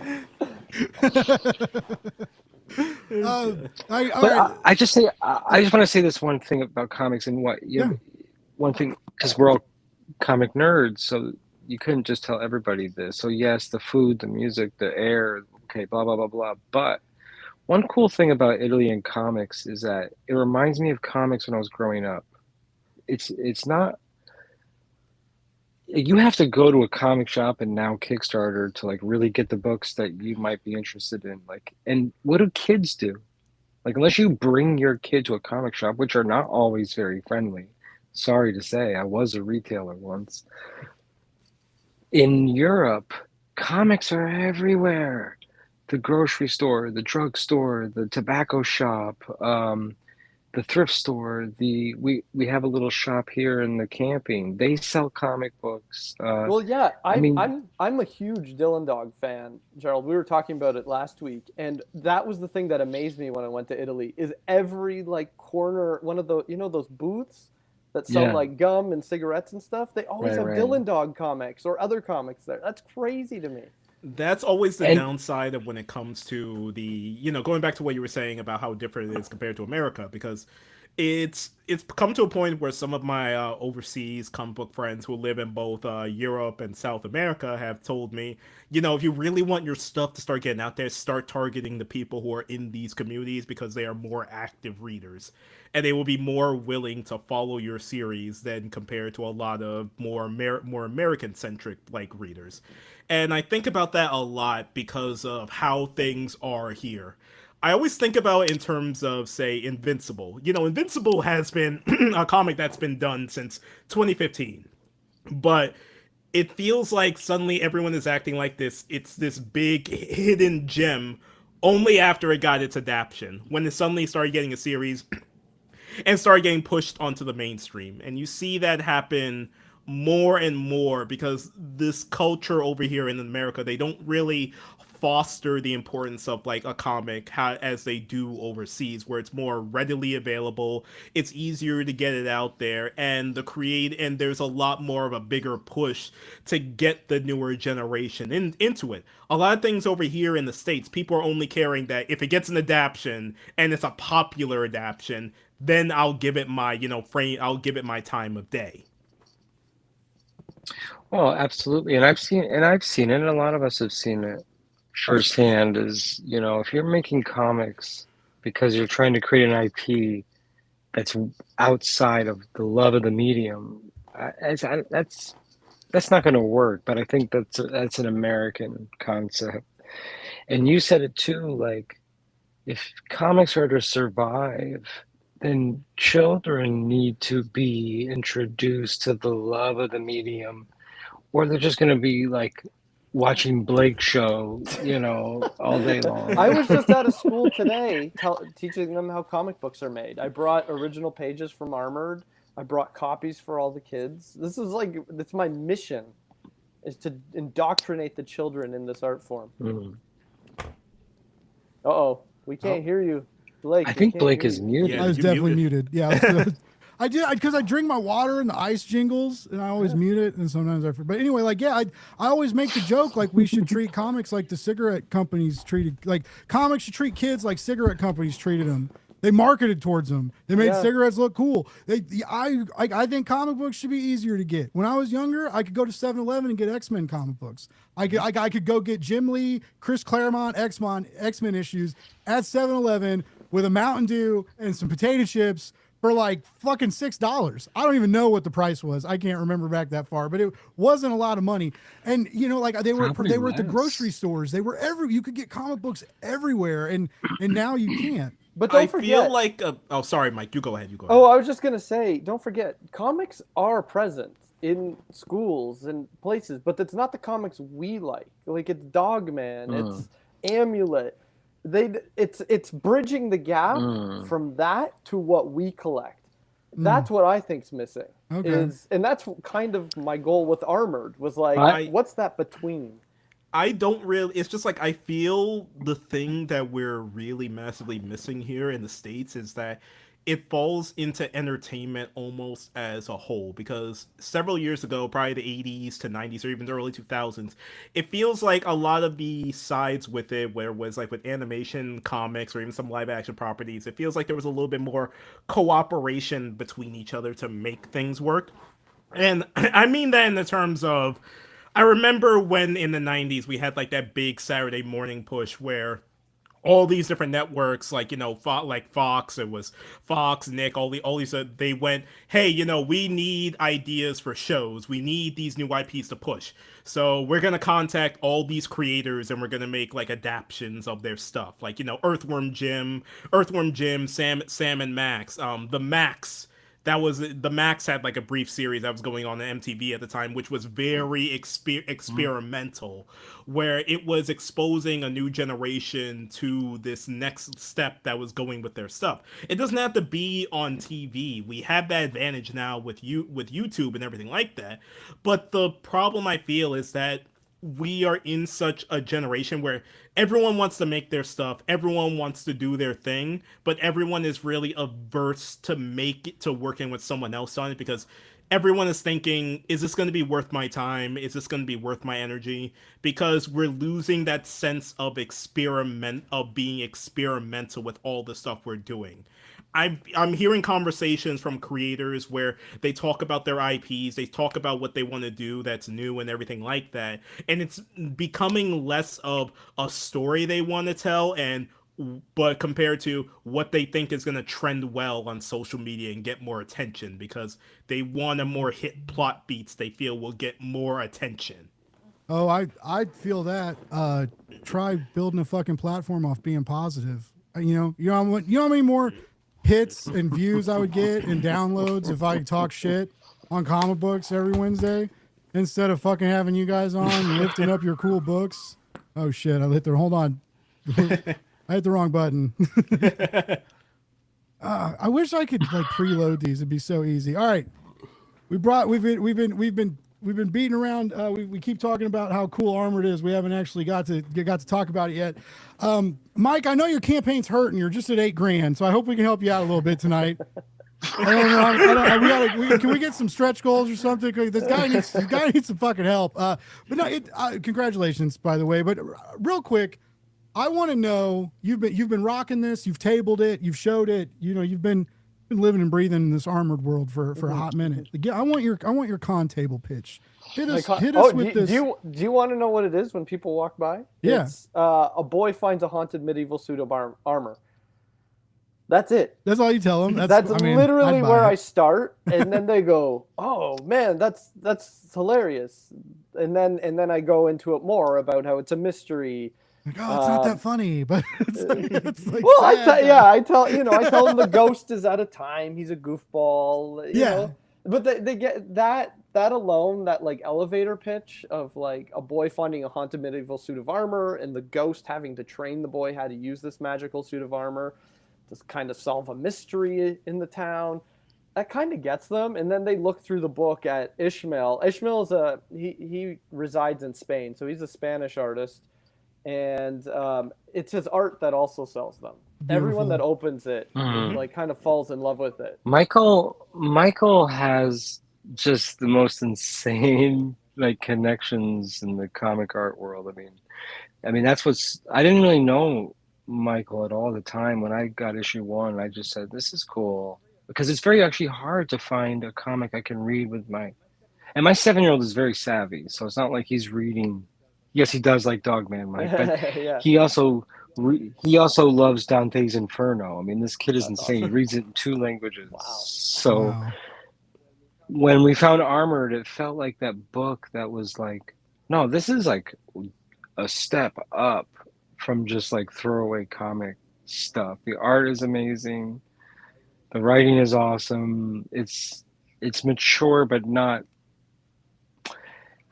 I just want to say this one thing about comics and one thing, because we're all comic nerds, so you couldn't just tell everybody this. So yes, the food, the music, the air, okay, blah blah blah blah. But one cool thing about Italy and comics is that it reminds me of comics when I was growing up. It's not. You have to go to a comic shop and now Kickstarter to like really get the books that you might be interested in. Like, and what do kids do? Like, unless you bring your kid to a comic shop, which are not always very friendly. Sorry to say, I was a retailer once. In Europe, comics are everywhere. The grocery store, the drugstore, the tobacco shop, the thrift store. We have a little shop here in the camping. They sell comic books. Well, yeah, I'm a huge Dylan Dog fan, Gerald. We were talking about it last week, and that was the thing that amazed me when I went to Italy. Is every like corner, one of the, you know, those booths that sell like gum and cigarettes and stuff. They always have Dylan Dog comics or other comics there. That's crazy to me. That's always the downside of when it comes to the, you know, going back to what you were saying about how different it is compared to America, because it's come to a point where some of my overseas comic book friends who live in both Europe and South America have told me, you know, if you really want your stuff to start getting out there, start targeting the people who are in these communities because they are more active readers. And they will be more willing to follow your series than compared to a lot of more American-centric like readers. And I think about that a lot because of how things are here. I always think about it in terms of, say, Invincible. You know, Invincible has been a comic that's been done since 2015. But it feels like suddenly everyone is acting like this. It's this big hidden gem only after it got its adaptation, when it suddenly started getting a series and started getting pushed onto the mainstream. And you see that happen more and more because this culture over here in America, they don't really foster the importance of like a comic as they do overseas, where it's more readily available, it's easier to get it out there, and there's a lot more of a bigger push to get the newer generation into it. A lot of things over here in the States, people are only caring that if it gets an adaptation and it's a popular adaptation, then I'll give it my I'll give it my time of day. Well, absolutely, and I've seen it, and a lot of us have seen it firsthand. Is if you're making comics because you're trying to create an IP that's outside of the love of the medium, that's not going to work. But I think that's an American concept, and you said it too. Like, if comics are to survive, then children need to be introduced to the love of the medium, or they're just going to be like watching Blake show, all day long. I was just out of school today teaching them how comic books are made. I brought original pages from Armored. I brought copies for all the kids. That's my mission, is to indoctrinate the children in this art form. Mm. Uh-oh, we can't hear you. Blake, I think Blake is muted. I was definitely muted. Yeah. I did because I drink my water and the ice jingles, and I always mute it, and sometimes I forget. But anyway, I always make the joke like we should treat comics like the cigarette companies treated, like comics should treat kids like cigarette companies treated them. They marketed towards them. They made cigarettes look cool. I think comic books should be easier to get. When I was younger, I could go to 7-Eleven and get X-Men comic books. I could go get Jim Lee, Chris Claremont, X-Men issues at 7-Eleven with a Mountain Dew and some potato chips for like fucking $6. I don't even know what the price was. I can't remember back that far, but it wasn't a lot of money. And they were at the grocery stores. They were you could get comic books everywhere, and now you can't. But don't forget. I feel like sorry, Mike, you go ahead. Oh, I was just gonna say, don't forget, comics are present in schools and places, but it's not the comics we like. Like, it's Dogman, it's Amulet. It's bridging the gap from that to what we collect. That's what I think's missing. Okay. And that's kind of my goal with Armored, was like, what's that between? I don't really, it's just like, I feel the thing that we're really massively missing here in the States is that it falls into entertainment almost as a whole, because several years ago, probably the 80s to 90s or even the early 2000s, it feels like a lot of the sides with it, where it was like with animation, comics, or even some live action properties, it feels like there was a little bit more cooperation between each other to make things work. And I mean that in the terms of, I remember when in the 90s we had like that big Saturday morning push where all these different networks, like Fox, it was Fox, Nick, all these, they went, hey, we need ideas for shows, we need these new IPs to push, so we're gonna contact all these creators and we're gonna make like adaptions of their stuff, like Earthworm Jim, Sam and Max, the Max. That was the Max had like a brief series that was going on MTV at the time, which was very experimental, where it was exposing a new generation to this next step that was going with their stuff. It doesn't have to be on TV. We have that advantage now with YouTube and everything like that. But the problem I feel is that we are in such a generation where everyone wants to make their stuff, everyone wants to do their thing, but everyone is really averse to make it to working with someone else on it, because everyone is thinking, is this going to be worth my time? Is this going to be worth my energy? Because we're losing that sense of being experimental with all the stuff we're doing. I'm hearing conversations from creators where they talk about their IPs, they talk about what they want to do that's new and everything like that, and it's becoming less of a story they want to tell, but compared to what they think is going to trend well on social media and get more attention, because they want a more hit plot beats they feel will get more attention. Oh, I feel that. Try building a fucking platform off being positive. You know how many more hits and views I would get and downloads if I talk shit on comic books every Wednesday instead of fucking having you guys on and lifting up your cool books. Oh shit, I lit there. Hold on. I hit the wrong button. I wish I could like preload these. It'd be so easy. All right, we've been beating around. We keep talking about how cool Armored is. We haven't actually got to talk about it yet. Mike, I know your campaign's hurting. You're just at $8,000, so I hope we can help you out a little bit tonight. Can we get some stretch goals or something? This guy needs some fucking help. But no, congratulations, by the way. But real quick, I want to know, you've been rocking this, you've tabled it, you've showed it, you've been living and breathing in this Armored world for a hot minute. I want your con table pitch. Hit us with this. Do you want to know what it is when people walk by? Yeah. It's, a boy finds a haunted medieval suit of armor. That's it. That's all you tell them. That's literally where I start, and then they go, "Oh man, that's hilarious," and then I go into it more about how it's a mystery. Like, oh, it's not that funny, but it's like well, sad, I tell them the ghost is out of time. He's a goofball. You know? But they get that alone, that like elevator pitch of like a boy finding a haunted medieval suit of armor and the ghost having to train the boy how to use this magical suit of armor to kind of solve a mystery in the town. That kind of gets them, and then they look through the book at Ishmael. Ishmael is he resides in Spain, so he's a Spanish artist. And it's his art that also sells them. Beautiful. Everyone that opens it like kind of falls in love with it. Michael has just the most insane like connections in the comic art world. I mean that's I didn't really know Michael at all at the time. When I got issue 1, I just said, this is cool, because it's very actually hard to find a comic I can read with my 7-year-old is very savvy, so it's not like he's reading. Yes, he does like Dogman, Mike, but yeah. he also loves Dante's Inferno. I mean, this kid is insane. Awesome. He reads it in 2 languages. Wow. So when we found Armored, it felt like that book that was like, no, this is like a step up from just like throwaway comic stuff. The art is amazing. The writing is awesome. It's mature, but not.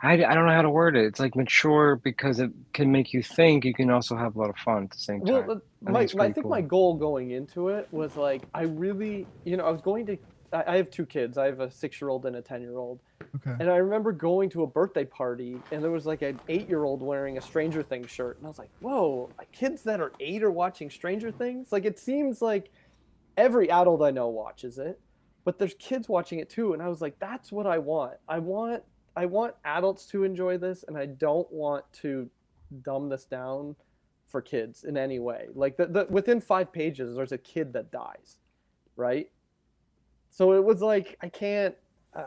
I don't know how to word it. It's like mature because it can make you think. You can also have a lot of fun at the same time. Well, I think my goal going into it was like, I really, I have 2 kids. I have a 6-year-old and a 10-year-old. Okay. And I remember going to a birthday party, and there was like an 8-year-old wearing a Stranger Things shirt. And I was like, whoa, kids that are 8 are watching Stranger Things? Like, it seems like every adult I know watches it, but there's kids watching it too. And I was like, that's what I want. I want adults to enjoy this, and I don't want to dumb this down for kids in any way. Like within 5 pages, there's a kid that dies, right? So it was like, I can't, I'm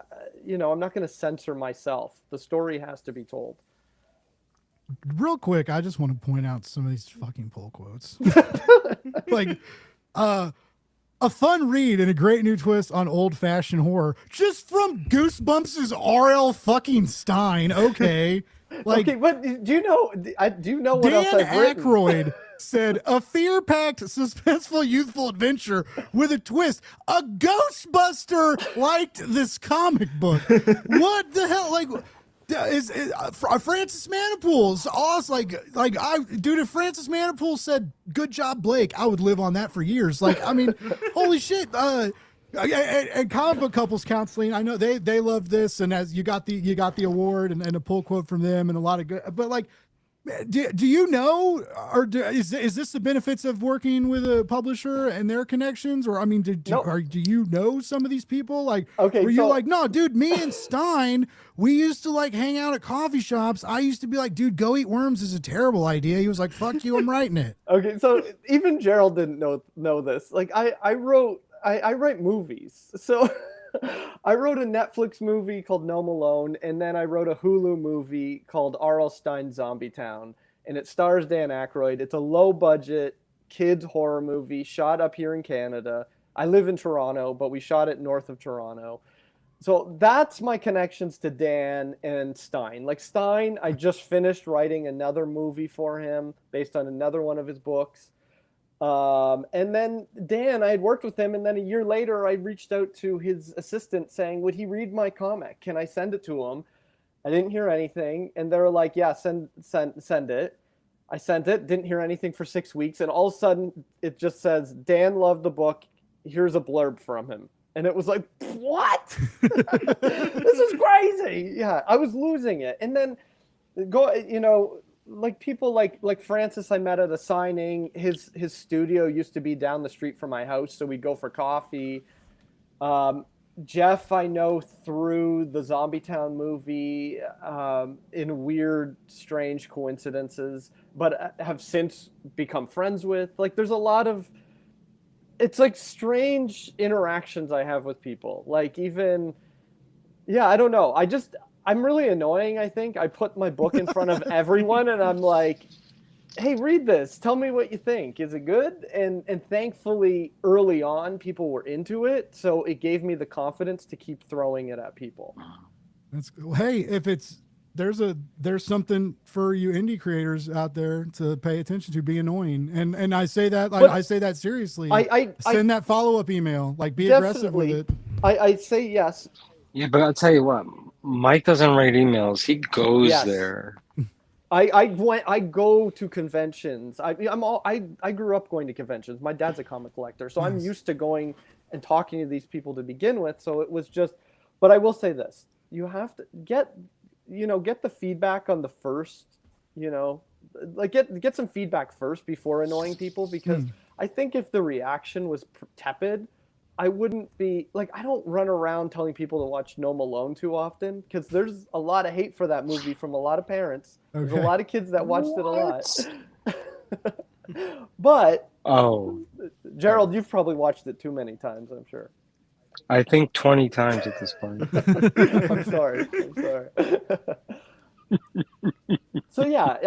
not going to censor myself. The story has to be told. Real quick, I just want to point out some of these fucking pull quotes. Like, a fun read and a great new twist on old-fashioned horror, just from Goosebumps' R.L. fucking Stein. Okay, like, okay, but do you know what Dan else I've written? Aykroyd said, a fear-packed, suspenseful, youthful adventure with a twist. A Ghostbuster liked this comic book. What the hell? Like, is Francis Manipoul's awesome? If Francis Manipoul said "Good job, Blake," I would live on that for years. Like, I mean, holy shit. And comic book couples counseling, I know they love this, and as you got the award and a pull quote from them and a lot of good. But like, do you know, or is this the benefits of working with a publisher and their connections? Or I mean, do you know some of these people? Like, okay, were you like, no, dude, me and Stein, we used to like hang out at coffee shops. I used to be like, dude, Go Eat Worms is a terrible idea. He was like, fuck you, I'm writing it. Okay, so even Gerald didn't know this. Like, I write movies, so I wrote a Netflix movie called No Malone, and then I wrote a Hulu movie called R.L. Stein's Zombie Town, and it stars Dan Aykroyd. It's a low-budget kids horror movie shot up here in Canada. I live in Toronto, but we shot it north of Toronto. So that's my connections to Dan and Stein. Like, Stein, I just finished writing another movie for him based on another one of his books. And then Dan, I had worked with him, and then a year later, I reached out to his assistant saying, would he read my comic? Can I send it to him? I didn't hear anything, and they were like, yeah, send it. I sent it, didn't hear anything for 6 weeks, and all of a sudden it just says, Dan loved the book. Here's a blurb from him. And it was like, what? This is crazy. Yeah, I was losing it. And then like people like Francis I met at a signing. His studio used to be down the street from my house, so we'd go for coffee. Jeff I know through the Zombie Town movie in weird, strange coincidences, but have since become friends with. Like, there's a lot of, it's like strange interactions I have with people. Like, even, yeah, I don't know. I'm really annoying, I think. I put my book in front of everyone and I'm like, hey, read this. Tell me what you think. Is it good? And thankfully, early on, people were into it. So it gave me the confidence to keep throwing it at people. That's, hey, if there's something for you indie creators out there to pay attention to. Be annoying, and I say that I say that seriously. I send that follow-up email, like, be aggressive with it. I say yes. Yeah, but I'll tell you what, Mike doesn't write emails. He goes there. I go to conventions. I grew up going to conventions. My dad's a comic collector, so I'm used to going and talking to these people to begin with. So it was just, but I will say this: you have to get the feedback on the first, like get some feedback first before annoying people, because I think if the reaction was tepid, I wouldn't be like, I don't run around telling people to watch No Malone too often, because there's a lot of hate for that movie from a lot of parents. Okay. There's a lot of kids that watched it a lot. But Gerald, you've probably watched it too many times, I'm sure. I think 20 times at this point. I'm sorry. So yeah,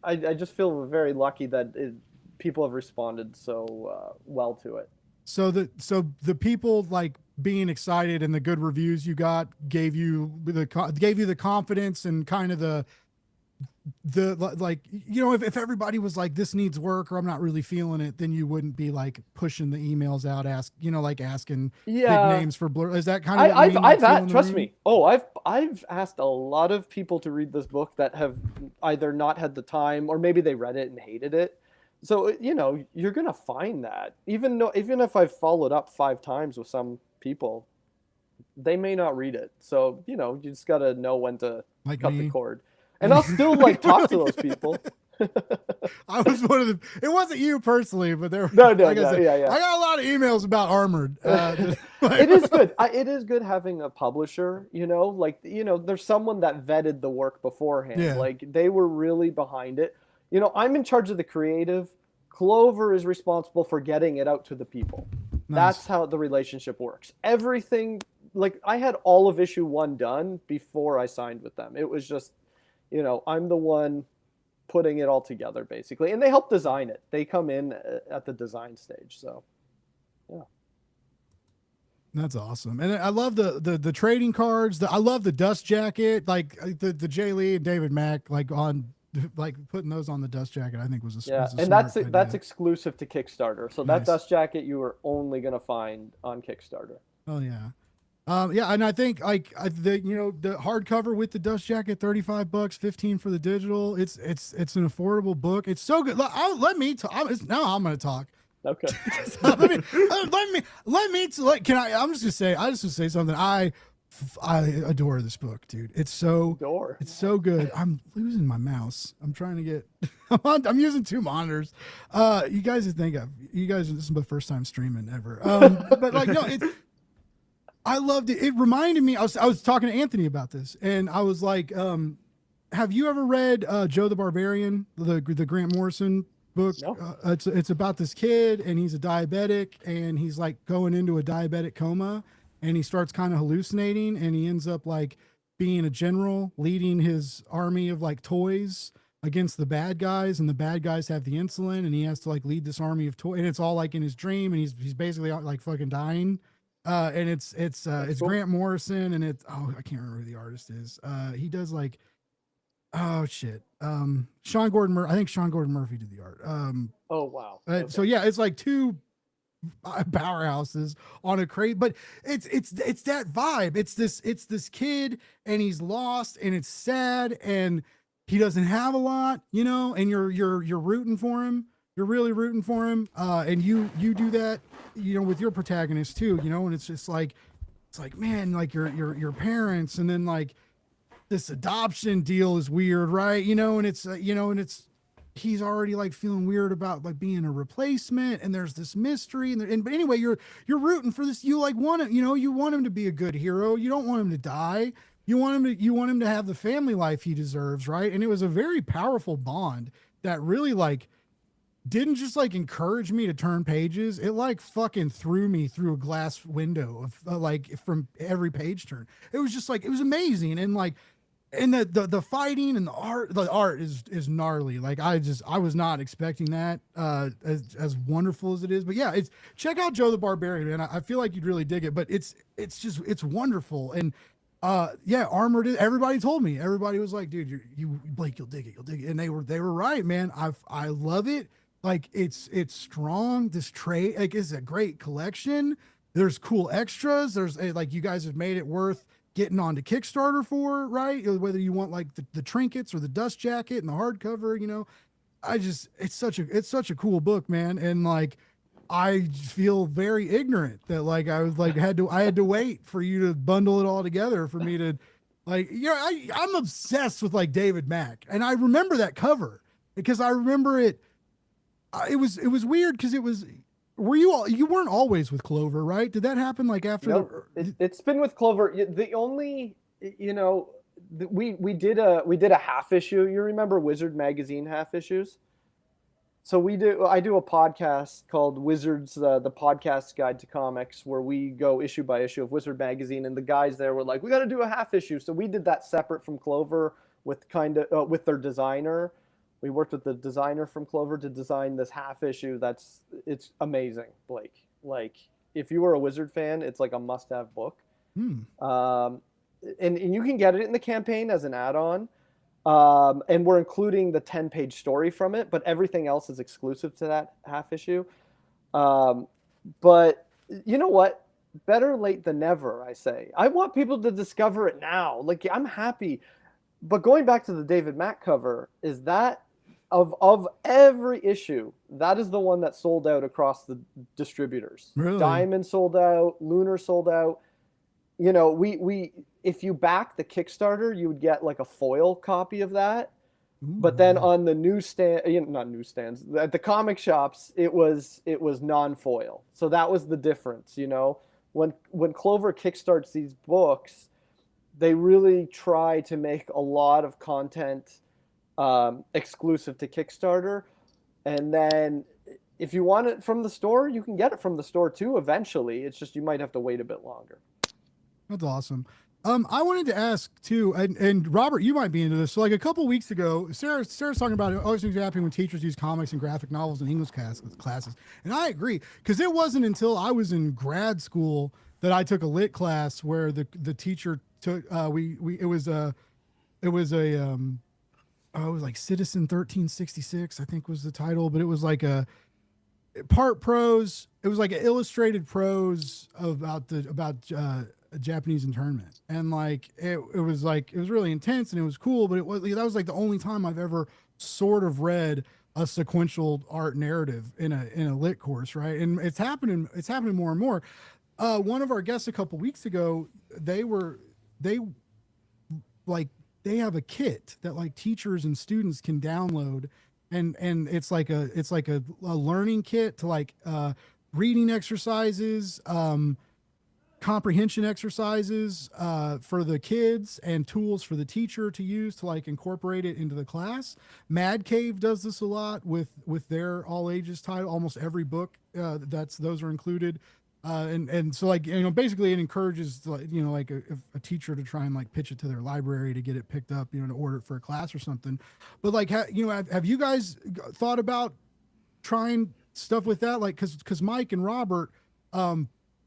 I just feel very lucky that people have responded so well to it. So the people, like, being excited and the good reviews you got gave you the confidence and kind of the like, if everybody was like, this needs work, or I'm not really feeling it, then you wouldn't be like pushing the emails out, asking big names for blur. Is that kind of trust me. I've asked a lot of people to read this book that have either not had the time, or maybe they read it and hated it. So, you're going to find that even if I've followed up 5 times with some people, they may not read it. So, you just got to know when to cut the cord. And I'll still talk to those people. I was one of them. It wasn't you personally, but there. No, I got a lot of emails about Armored. It is good. It is good having a publisher. There's someone that vetted the work beforehand. Yeah. Like, they were really behind it. I'm in charge of the creative. Clover is responsible for getting it out to the people. Nice. That's how the relationship works. Everything, like, I had all of issue 1 done before I signed with them. It was just, I'm the one putting it all together, basically. And they help design it. They come in at the design stage. So, yeah. That's awesome. And I love the trading cards. I love the dust jacket, like the Jay Lee and David Mack, like putting those on the dust jacket, I think was a and that's exclusive to Kickstarter. So that dust jacket you are only going to find on Kickstarter. Oh yeah. And I think the hardcover with the dust jacket, $35, $15 for the digital. It's an affordable book. It's so good. Let me talk. Now I'm going to talk. Okay. let me can I? I'm just gonna say. I just want to say something. I adore this book, dude. It's so good. I'm losing my mouse. I'm trying to get. I'm using 2 monitors. You guys think this is my first time streaming ever. But I loved it. It reminded me. I was talking to Anthony about this, and I was like, "Have you ever read Joe the Barbarian, the Grant Morrison book?" No. It's about this kid, and he's a diabetic, and he's like going into a diabetic coma, and he starts kind of hallucinating, and he ends up like being a general leading his army of like toys against the bad guys, and the bad guys have the insulin, and he has to like lead this army of toys, and it's all like in his dream, and he's basically like fucking dying. And it's cool. Grant Morrison, and I can't remember who the artist is. He does like, oh shit. Sean Gordon Murphy. I think Sean Gordon Murphy did the art. Oh wow. Okay. So yeah, it's like 2 powerhouses on a crate, but it's that vibe. It's this kid, and he's lost, and it's sad, and he doesn't have a lot, you know, and you're rooting for him. You're really rooting for him. And you do that, you know, with your protagonist too, you know, and it's just like, man, like your parents, and then like this adoption deal is weird, right? You know, and it's, you know, and it's, he's already like feeling weird about like being a replacement, and there's this mystery, but anyway, you're rooting for this. You like want him, you know, you want him to be a good hero. You don't want him to die. You want him to have the family life he deserves, right? And it was a very powerful bond that really like didn't just like encourage me to turn pages. It like fucking threw me through a glass window of like from every page turn. It was just like, it was amazing. And like, and the fighting and the art is gnarly. Like I was not expecting that as wonderful as it is. But yeah, it's, check out Joe the Barbarian, man. I feel like you'd really dig it, but it's wonderful. And yeah, Armored, everybody told me, everybody was like, dude, you Blake, you'll dig it. And they were right, man. I love it. Like it's strong. This trade, like, is a great collection. There's cool extras. There's like, you guys have made it worth getting onto Kickstarter for, right? Whether you want like the trinkets or the dust jacket and the hardcover, you know, it's such a cool book, man. And like, I feel very ignorant that like I was like I had to wait for you to bundle it all together for me to like, you know, I'm obsessed with like David Mack, and I remember that cover because I remember it. It was weird because it was. You weren't always with Clover, right? Did that happen like after? No, it's been with Clover. The only, you know, we did a half issue. You remember Wizard Magazine half issues? So I do a podcast called Wizards, the podcast guide to comics, where we go issue by issue of Wizard Magazine, and the guys there were like, we got to do a half issue. So we did that separate from Clover with with their designer. We worked with the designer from Clover to design this half issue. It's amazing, Blake. Like, if you were a Wizard fan, it's like a must-have book. And you can get it in the campaign as an add-on. And we're including the 10-page story from it, but everything else is exclusive to that half issue. But you know what? Better late than never, I say. I want people to discover it now. Like, I'm happy. But going back to the David Mack cover, is that of every issue, that is the one that sold out across the distributors. Really? Diamond sold out, Lunar sold out. You know, we if you back the Kickstarter, you would get like a foil copy of that. Ooh. But then on the newsstand, not newsstands, at the comic shops, it was non-foil. So that was the difference, you know. When Clover kickstarts these books, they really try to make a lot of content exclusive to Kickstarter. And then if you want it from the store, you can get it from the store too eventually. It's just you might have to wait a bit longer. That's awesome. I wanted to ask too, and Robert, you might be into this. So like a couple weeks ago, Sarah's talking about it always makes me happy when teachers use comics and graphic novels in English classes. And I agree, because it wasn't until I was in grad school that I took a lit class where the teacher took it was like Citizen 1366, I think was the title, but it was like a part prose. It was like an illustrated prose about a Japanese internment, and like it was really intense and it was cool, but that was like the only time I've ever sort of read a sequential art narrative in a lit course, right? And it's happening more and more. One of our guests a couple weeks ago, they have a kit that like teachers and students can download, and it's like a learning kit to like reading exercises, comprehension exercises for the kids, and tools for the teacher to use to like incorporate it into the class. Mad Cave does this a lot with their all ages title. Almost every book those are included. And so like, you know, basically it encourages, you know, like a teacher to try and like pitch it to their library to get it picked up, you know, to order it for a class or something. But like, you know, have you guys thought about trying stuff with that? Like, cause Mike and Robert,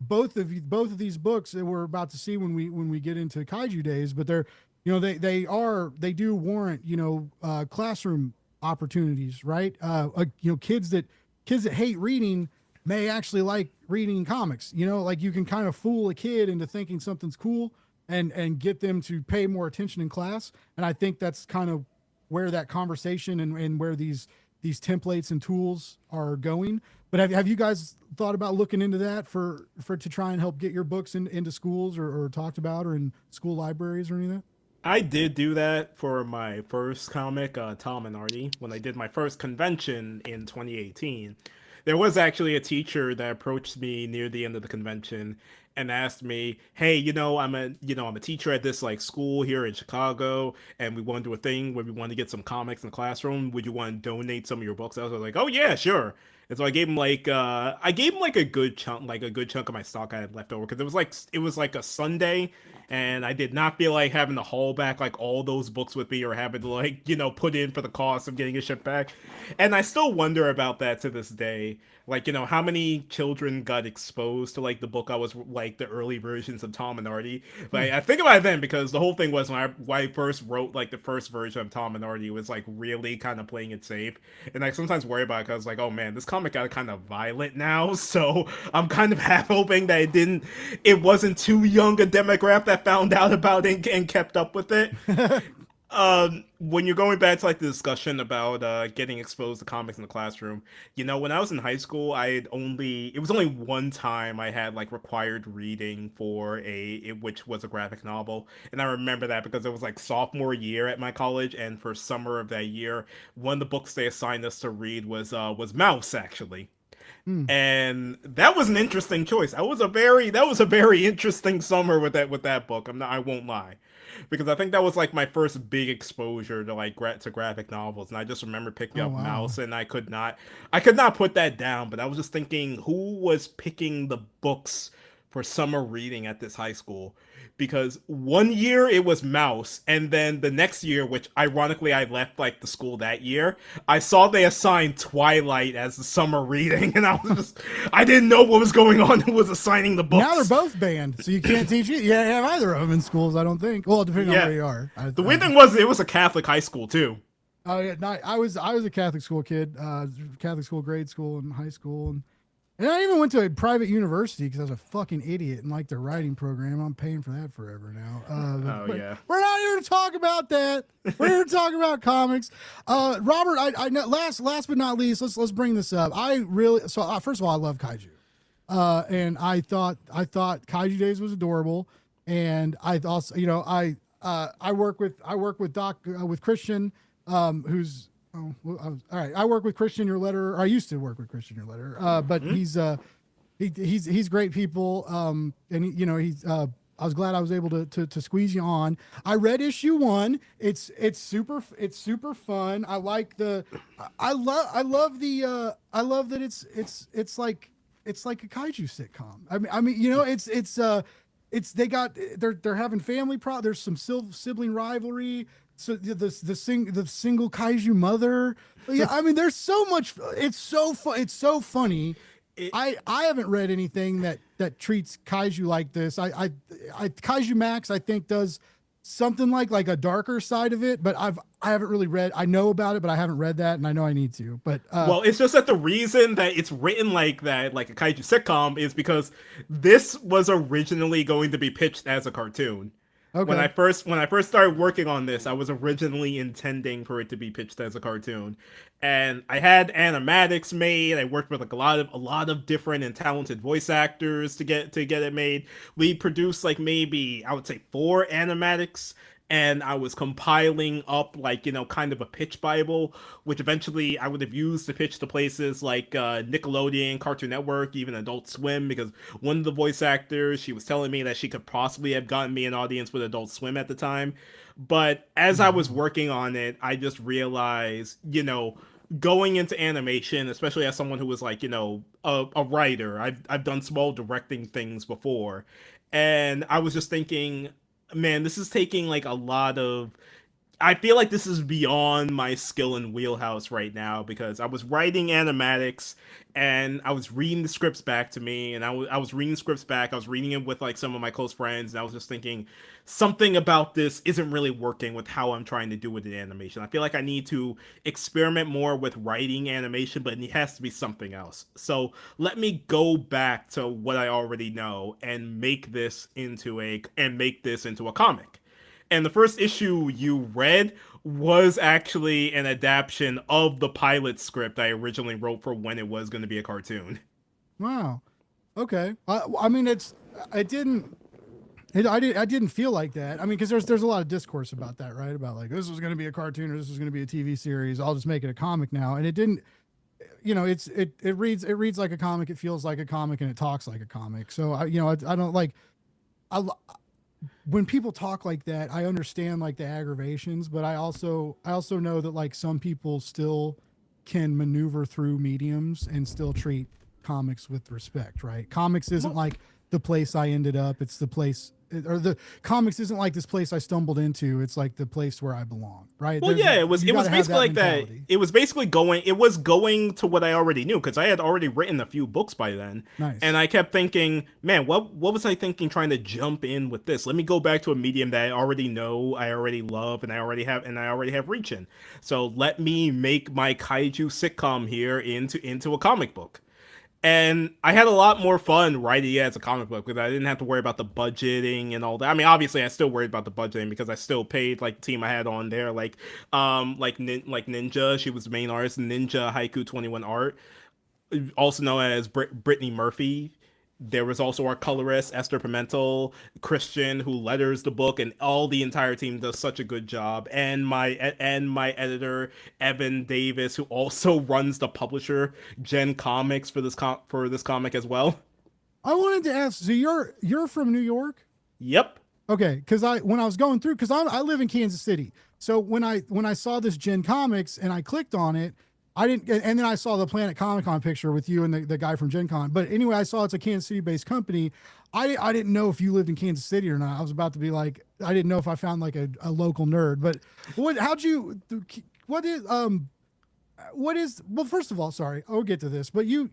both of these books that we're about to see when we get into Kaiju Days, but they're, you know, they do warrant, you know, classroom opportunities, right? You know, kids that hate reading may actually like reading comics, you know, like you can kind of fool a kid into thinking something's cool and get them to pay more attention in class. And I think that's kind of where that conversation and where these templates and tools are going. But have you guys thought about looking into that for to try and help get your books into schools or talked about or in school libraries or anything? I did do that for my first comic, Tom and Artie, when I did my first convention in 2018. There was actually a teacher that approached me near the end of the convention and asked me, "Hey, I'm a teacher at this like school here in Chicago, and we want to do a thing where we want to get some comics in the classroom. Would you want to donate some of your books?" I was like, "Oh yeah, sure." And so I gave him like a good chunk of my stock I had left over because it was like a Sunday, and I did not feel like having to haul back like all those books with me or having to like put in for the cost of getting it shipped back. And I still wonder about that to this day. Like, how many children got exposed to like the book I was like the early versions of Tom and Artie. Like I think about it then because the whole thing was when I first wrote like the first version of Tom and Artie was like really kind of playing it safe. And I sometimes worry about it because like, oh man, this comic got kind of violent now. So I'm kind of half hoping that it wasn't too young a demographic that found out about it and kept up with it. When you're going back to like the discussion about getting exposed to comics in the classroom, when I was in high school, it was only one time I had like required reading for which was a graphic novel, and I remember that because it was like sophomore year at my college, and for summer of that year, one of the books they assigned us to read was Mouse actually. And that was an interesting choice. That was a very interesting summer with that book. I won't lie, because I think that was like my first big exposure to like to graphic novels, and I just remember picking up Mouse, and I could not put that down. But I was just thinking, who was picking the books for summer reading at this high school? Because one year it was Mouse, and then the next year, which ironically I left like the school that year, I saw they assigned Twilight as the summer reading, and I didn't know what was going on. Who was assigning the books? Now they're both banned, so you can't teach it. You have either of them in schools, I don't think. Well, depending on where you are. The weird thing was it was a Catholic high school too. Oh yeah, I was a Catholic school kid, Catholic school, grade school, and high school, and I even went to a private university because I was a fucking idiot and liked their writing program. I'm paying for that forever now. Yeah. We're not here to talk about that. We're here to talk about comics. Robert, I know, last but not least, let's bring this up. First of all, I love Kaiju. And I thought Kaiju Days was adorable. And I also, I work with Christian, who's, all right. I work with Christian Your Letter. Or I used to work with Christian Your Letter, but he's great people. And I was glad I was able to squeeze you on. I read issue 1. It's super fun. I like I love that it's like a kaiju sitcom. I mean, they're having family there's some sibling rivalry. So the single kaiju mother. Yeah, I mean, there's so much. It's so fun. It's so funny. I haven't read anything that treats kaiju like this. I Kaiju Max I think does something like a darker side of it, but I haven't really read. I know about it, but I haven't read that, and I know I need to. But well, it's just that the reason that it's written like that, like a kaiju sitcom, is because this was originally going to be pitched as a cartoon. Okay. When I first started working on this, I was originally intending for it to be pitched as a cartoon, and I had animatics made. I worked with like a lot of different and talented voice actors to get it made. We produced like maybe I would say 4 animatics. And I was compiling up like, kind of a pitch Bible, which eventually I would have used to pitch to places like Nickelodeon, Cartoon Network, even Adult Swim, because one of the voice actors, she was telling me that she could possibly have gotten me an audience with Adult Swim at the time. But as I was working on it, I just realized, going into animation, especially as someone who was like, a writer, I've done small directing things before. And I was just thinking, man, this is taking like a lot of. I feel like this is beyond my skill and wheelhouse right now, because I was writing animatics and I was reading the scripts back to me, and I was reading scripts back. I was reading it with like some of my close friends, and I was just thinking something about this isn't really working with how I'm trying to do it in animation. I feel like I need to experiment more with writing animation, but it has to be something else. So let me go back to what I already know and make this into a comic. and the first issue you read was actually an adaptation of the pilot script I originally wrote for when it was going to be a cartoon. Wow. Okay. I mean, I didn't feel like that. I mean, because there's a lot of discourse about that, right? About like, this was going to be a cartoon or this was going to be a TV series. I'll just make it a comic now. And it didn't, you know, it reads like a comic. It feels like a comic, and it talks like a comic. So I don't like, when people talk like that, I understand like the aggravations, but I also know that like some people still can maneuver through mediums and still treat comics with respect, right? Comics isn't like the place I ended up. It's the place, or the comics isn't like this place I stumbled into. It's like the place where I belong, right? Well, yeah, it was basically like that. It was basically going to what I already knew, because I had already written a few books by then. Nice. And I kept thinking, man, what was I thinking trying to jump in with this? Let me go back to a medium that I already know, I already love, and I already have reach in. So let me make my kaiju sitcom here into a comic book. And I had a lot more fun writing it as a comic book because I didn't have to worry about the budgeting and all that. I mean, obviously, I still worried about the budgeting because I still paid like the team I had on there, like Ninja. She was the main artist, Ninja Haiku 21 Art, also known as Brittany Murphy. There was also our colorist, Esther Pimentel, Christian, who letters the book, and the entire team does such a good job. And my editor, Evan Davis, who also runs the publisher, Gen Comics, for this comic as well. I wanted to ask, so you're from New York? Yep. Okay, because when I was going through, because I live in Kansas City, so when I saw this Gen Comics and I clicked on it, I didn't, and then I saw the Planet Comic Con picture with you and the guy from Gen Con. But anyway, I saw it's a Kansas City based company. I didn't know if you lived in Kansas City or not. I was about to be like, I didn't know if I found like a local nerd. But well, first of all, sorry, I'll get to this, but you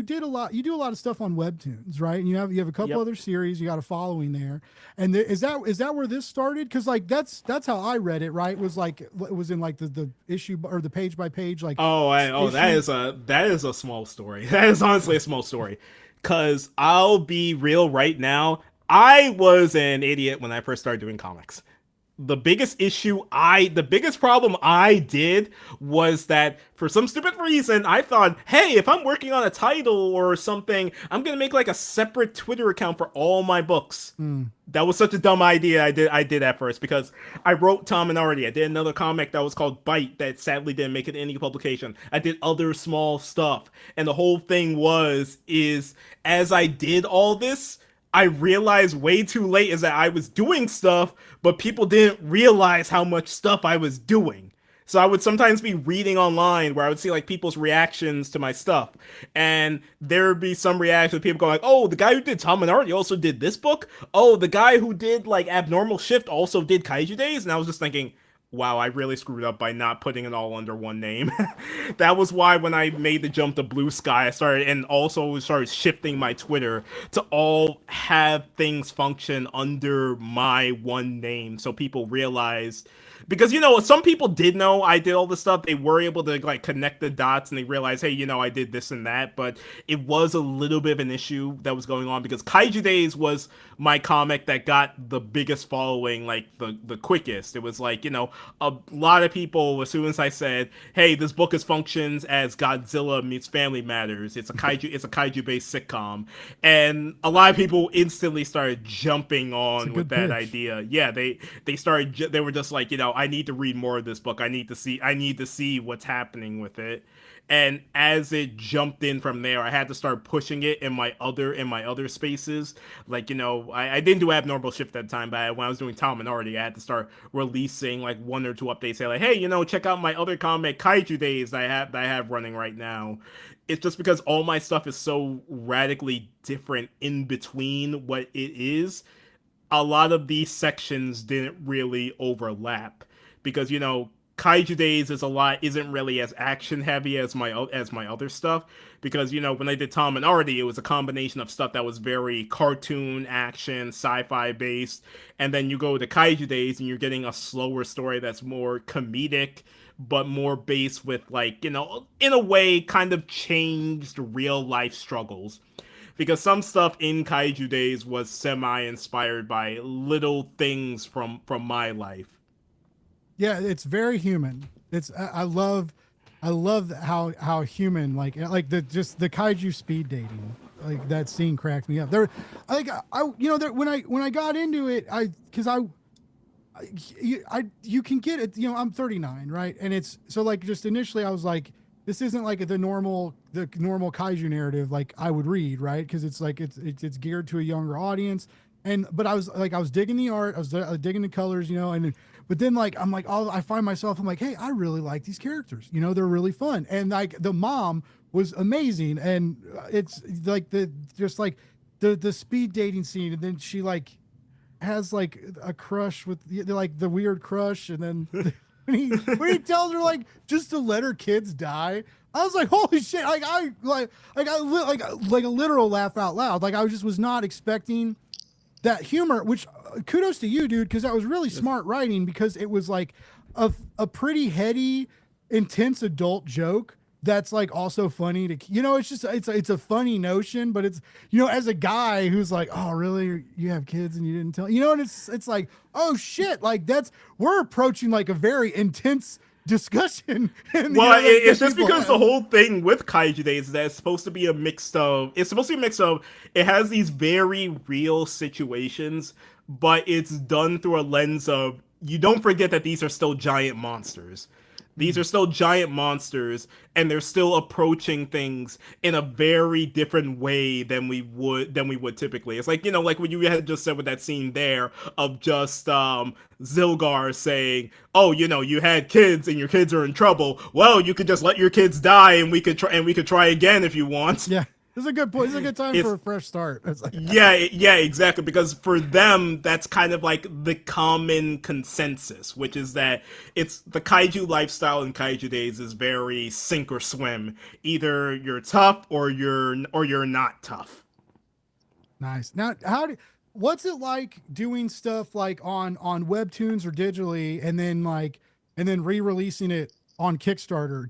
do a lot of stuff on Webtoons, right? And you have a couple other series, you got a following there. And is that where this started? Because like that's how I read it, right? It was in like the issue or the page by page, like that is a small story. That is honestly a small story. Cause I'll be real right now. I was an idiot when I first started doing comics. The biggest problem I did was that for some stupid reason, I thought, hey, if I'm working on a title or something, I'm going to make like a separate Twitter account for all my books. That was such a dumb idea I did at first, because I wrote Tom and Artie. I did another comic that was called Bite that sadly didn't make it in any publication. I did other small stuff. And the whole thing is as I did all this, I realized way too late is that I was doing stuff, but people didn't realize how much stuff I was doing. So I would sometimes be reading online where I would see like people's reactions to my stuff, and there would be some reactions, people going like, oh, the guy who did Tom and Art also did this book. Oh, the guy who did like Abnormal Shift also did Kaiju Days. And I was just thinking, wow, I really screwed up by not putting it all under one name. That was why when I made the jump to Bluesky, I started shifting my Twitter to all have things function under my one name, so people realized. Because, some people did know I did all this stuff. They were able to, like, connect the dots, and they realized, hey, I did this and that. But it was a little bit of an issue that was going on, because Kaiju Days was my comic that got the biggest following, like, the quickest. It was like, a lot of people, as soon as I said, hey, this book functions as Godzilla meets Family Matters. It's a kaiju-based sitcom. And a lot of people instantly started jumping on with that idea. Yeah, they were just like, I need to read more of this book. I need to see what's happening with it. And as it jumped in from there, I had to start pushing it in my other spaces. Like, I didn't do Abnormal Shift at the time, but when I was doing Tom and Artie, I had to start releasing like one or two updates. Say like, hey, check out my other comic, Kaiju Days, that I have running right now. It's just because all my stuff is so radically different in between what it is. A lot of these sections didn't really overlap, because Kaiju Days isn't really as action heavy as my other stuff, because when I did Tom and Artie, it was a combination of stuff that was very cartoon, action, sci-fi based, and then you go to Kaiju Days and you're getting a slower story that's more comedic, but more based with, like, in a way kind of changed real life struggles. because some stuff in Kaiju Days was semi-inspired by little things from my life. Yeah, it's very human. It's I love how human like the just the kaiju speed dating. Like that scene cracked me up. There, like when I got into it, you can get it. You know, I'm 39, right? And it's so like just initially I was like, this isn't like the normal kaiju narrative like I would read, right? Because it's like it's geared to a younger audience. But I was digging the art, I was digging the colors, but then like I'm like, I find myself, I'm like, hey, I really like these characters, they're really fun, and like the mom was amazing, and it's like the speed dating scene, and then she like has like a crush with the weird crush, and then when he tells her like just to let her kids die. I was like, holy shit! Like a literal laugh out loud. Like I was not expecting that humor, which kudos to you, dude, because that was really smart writing, because it was like a pretty heady, intense adult joke that's like also funny to, it's a funny notion, but it's, as a guy who's like, oh really, you have kids and you didn't tell, and it's like, oh shit, like we're approaching like a very intense discussion. Well, it's just because the whole thing with Kaiju Days is that it's supposed to be a mix of, it has these very real situations, but it's done through a lens of, you don't forget that these are still giant monsters. These are still giant monsters, and they're still approaching things in a very different way than we would typically. It's like, like what you had just said with that scene there of just Zilgar saying, "Oh, you had kids and your kids are in trouble. Well, you could just let your kids die, and we could try again if you want." Yeah. This is a good point. This is a good time for a fresh start. It's like, yeah, exactly. Because for them, that's kind of like the common consensus, which is that it's the kaiju lifestyle in Kaiju Days is very sink or swim. Either you're tough or you're not tough. Nice. Now, what's it like doing stuff like on webtoons or digitally, and then re-releasing it on Kickstarter?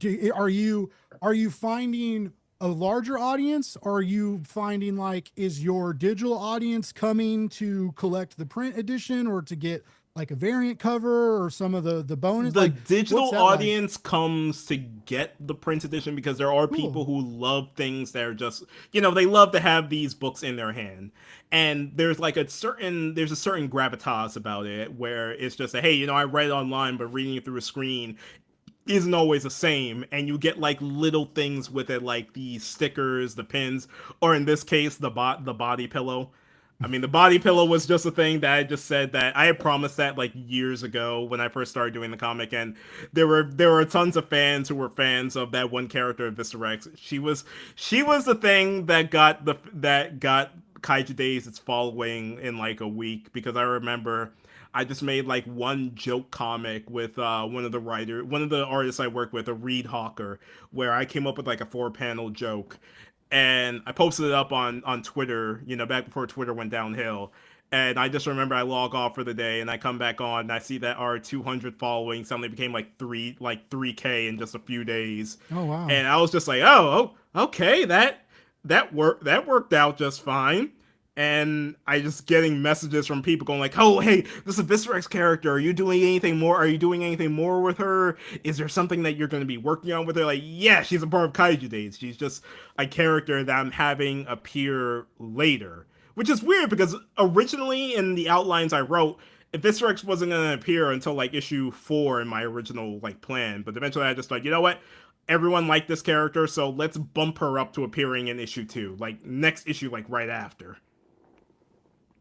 Are you finding a larger audience? Or are you finding like, is your digital audience coming to collect the print edition or to get like a variant cover or some of the bonus? The like, digital audience comes to get the print edition because there are people who love things that are just, they love to have these books in their hand. And there's like a certain gravitas about it where it's just a, hey, I read it online, but reading it through a screen isn't always the same, and you get like little things with it, like the stickers, the pins, or in this case, the body pillow. I mean, the body pillow was just a thing that I just said that I had promised that like years ago when I first started doing the comic, and there were tons of fans who were fans of that one character of Viscerex. She was the thing that got Kaiju Days its following in like a week, because I remember I just made like one joke comic with one of the artists I work with, a Reed Hawker, where I came up with like a 4-panel joke, and I posted it up on Twitter, back before Twitter went downhill. And I just remember I log off for the day, and I come back on, and I see that our 200 following suddenly became like 3K in just a few days. Oh wow! And I was just like, oh okay, that worked out just fine. And I just getting messages from people going like, oh, hey, this is a Viscerex character. Are you doing anything more? Are you doing anything more with her? Is there something that you're going to be working on with her? Like, yeah, she's a part of Kaiju Days. She's just a character that I'm having appear later. Which is weird, because originally in the outlines I wrote, Viscerex wasn't going to appear until like issue 4 in my original like plan. But eventually I just like, you know what? Everyone liked this character, so let's bump her up to appearing in issue 2. Like, next issue, like right after.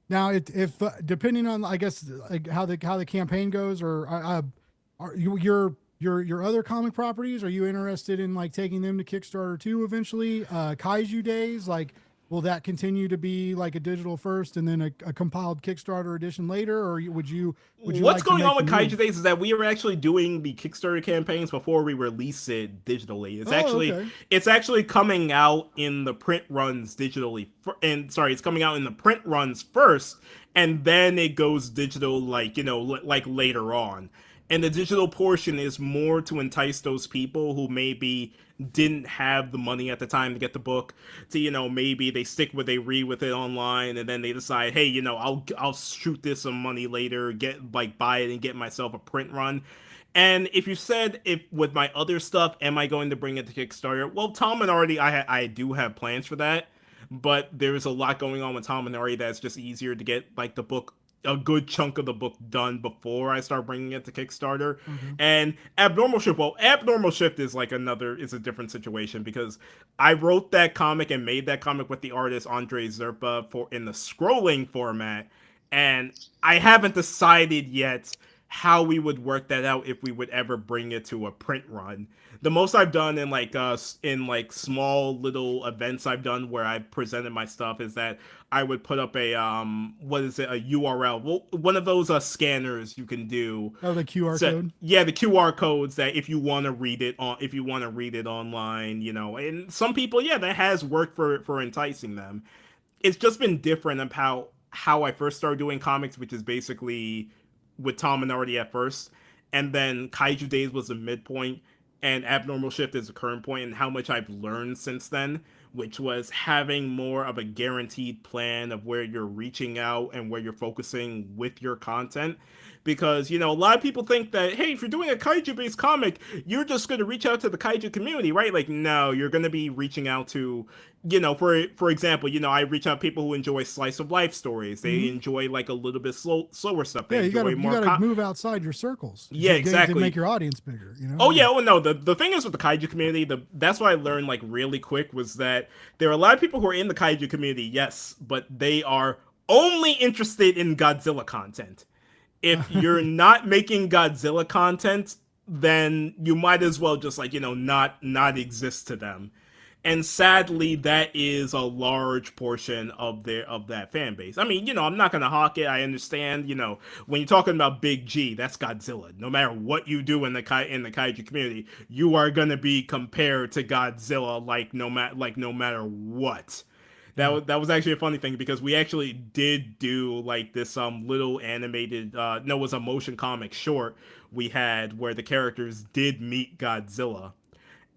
Now, if depending on, I guess, like how the campaign goes, or are your other comic properties, are you interested in like taking them to Kickstarter too eventually? Kaiju Days, like, will that continue to be like a digital first and then a compiled Kickstarter edition later, or would you? What's like going on with Kaiju Days is that we are actually doing the Kickstarter campaigns before we release it digitally. It's actually coming out in the print runs digitally, it's coming out in the print runs first, and then it goes digital like like later on. And the digital portion is more to entice those people who maybe didn't have the money at the time to get the book, to, you know, maybe they stick with, they read with it online, and then they decide, hey, you know, I'll shoot this some money later, get, like, buy it and get myself a print run. And if you said, if with my other stuff, am I going to bring it to Kickstarter? Well, Tom and Artie, I do have plans for that, but there's a lot going on with Tom and Artie that's just easier to get, like, the book, a good chunk of the book done before I start bringing it to Kickstarter. And Abnormal Shift, well, Abnormal Shift is like is a different situation, because I wrote that comic and made that comic with the artist Andre Zerpa for in the scrolling format, and I haven't decided yet how we would work that out if we would ever bring it to a print run. The most I've done in like small little events I've done where I presented my stuff is that I would put up a what is it, a URL, well, one of those scanners you can do. Oh, the QR code. Yeah, the QR codes that if you want to read it online, you know. And some people, yeah, that has worked for enticing them. It's just been different about how I first started doing comics, which is basically with Tom and Artie at first, and then Kaiju Days was the midpoint, and Abnormal Shift is the current point, and how much I've learned since then, which was having more of a guaranteed plan of where you're reaching out and where you're focusing with your content. Because, you know, a lot of people think that, hey, if you're doing a kaiju-based comic, you're just going to reach out to the kaiju community, right? Like, no, you're going to be reaching out to, you know, for example, you know, I reach out to people who enjoy slice of life stories. They enjoy, like, a little bit slower stuff. They Yeah, you enjoy gotta move outside your circles. Yeah, exactly. To make your audience bigger, you know? Oh, yeah. Oh, no. The thing is with the kaiju community, that's what I learned, like, really quick, was that there are a lot of people who are in the kaiju community, yes, but they are only interested in Godzilla content. If you're not making Godzilla content, then you might as well just, like, you know, not exist to them. And sadly, that is a large portion of that fan base. I mean, you know, I'm not gonna hawk it. I understand, you know, when you're talking about Big G, that's Godzilla. No matter what you do in the kaiju community, you are gonna be compared to Godzilla, like no matter what. That was actually a funny thing, because we actually did do, like, this little animated it was a motion comic short we had where the characters did meet Godzilla,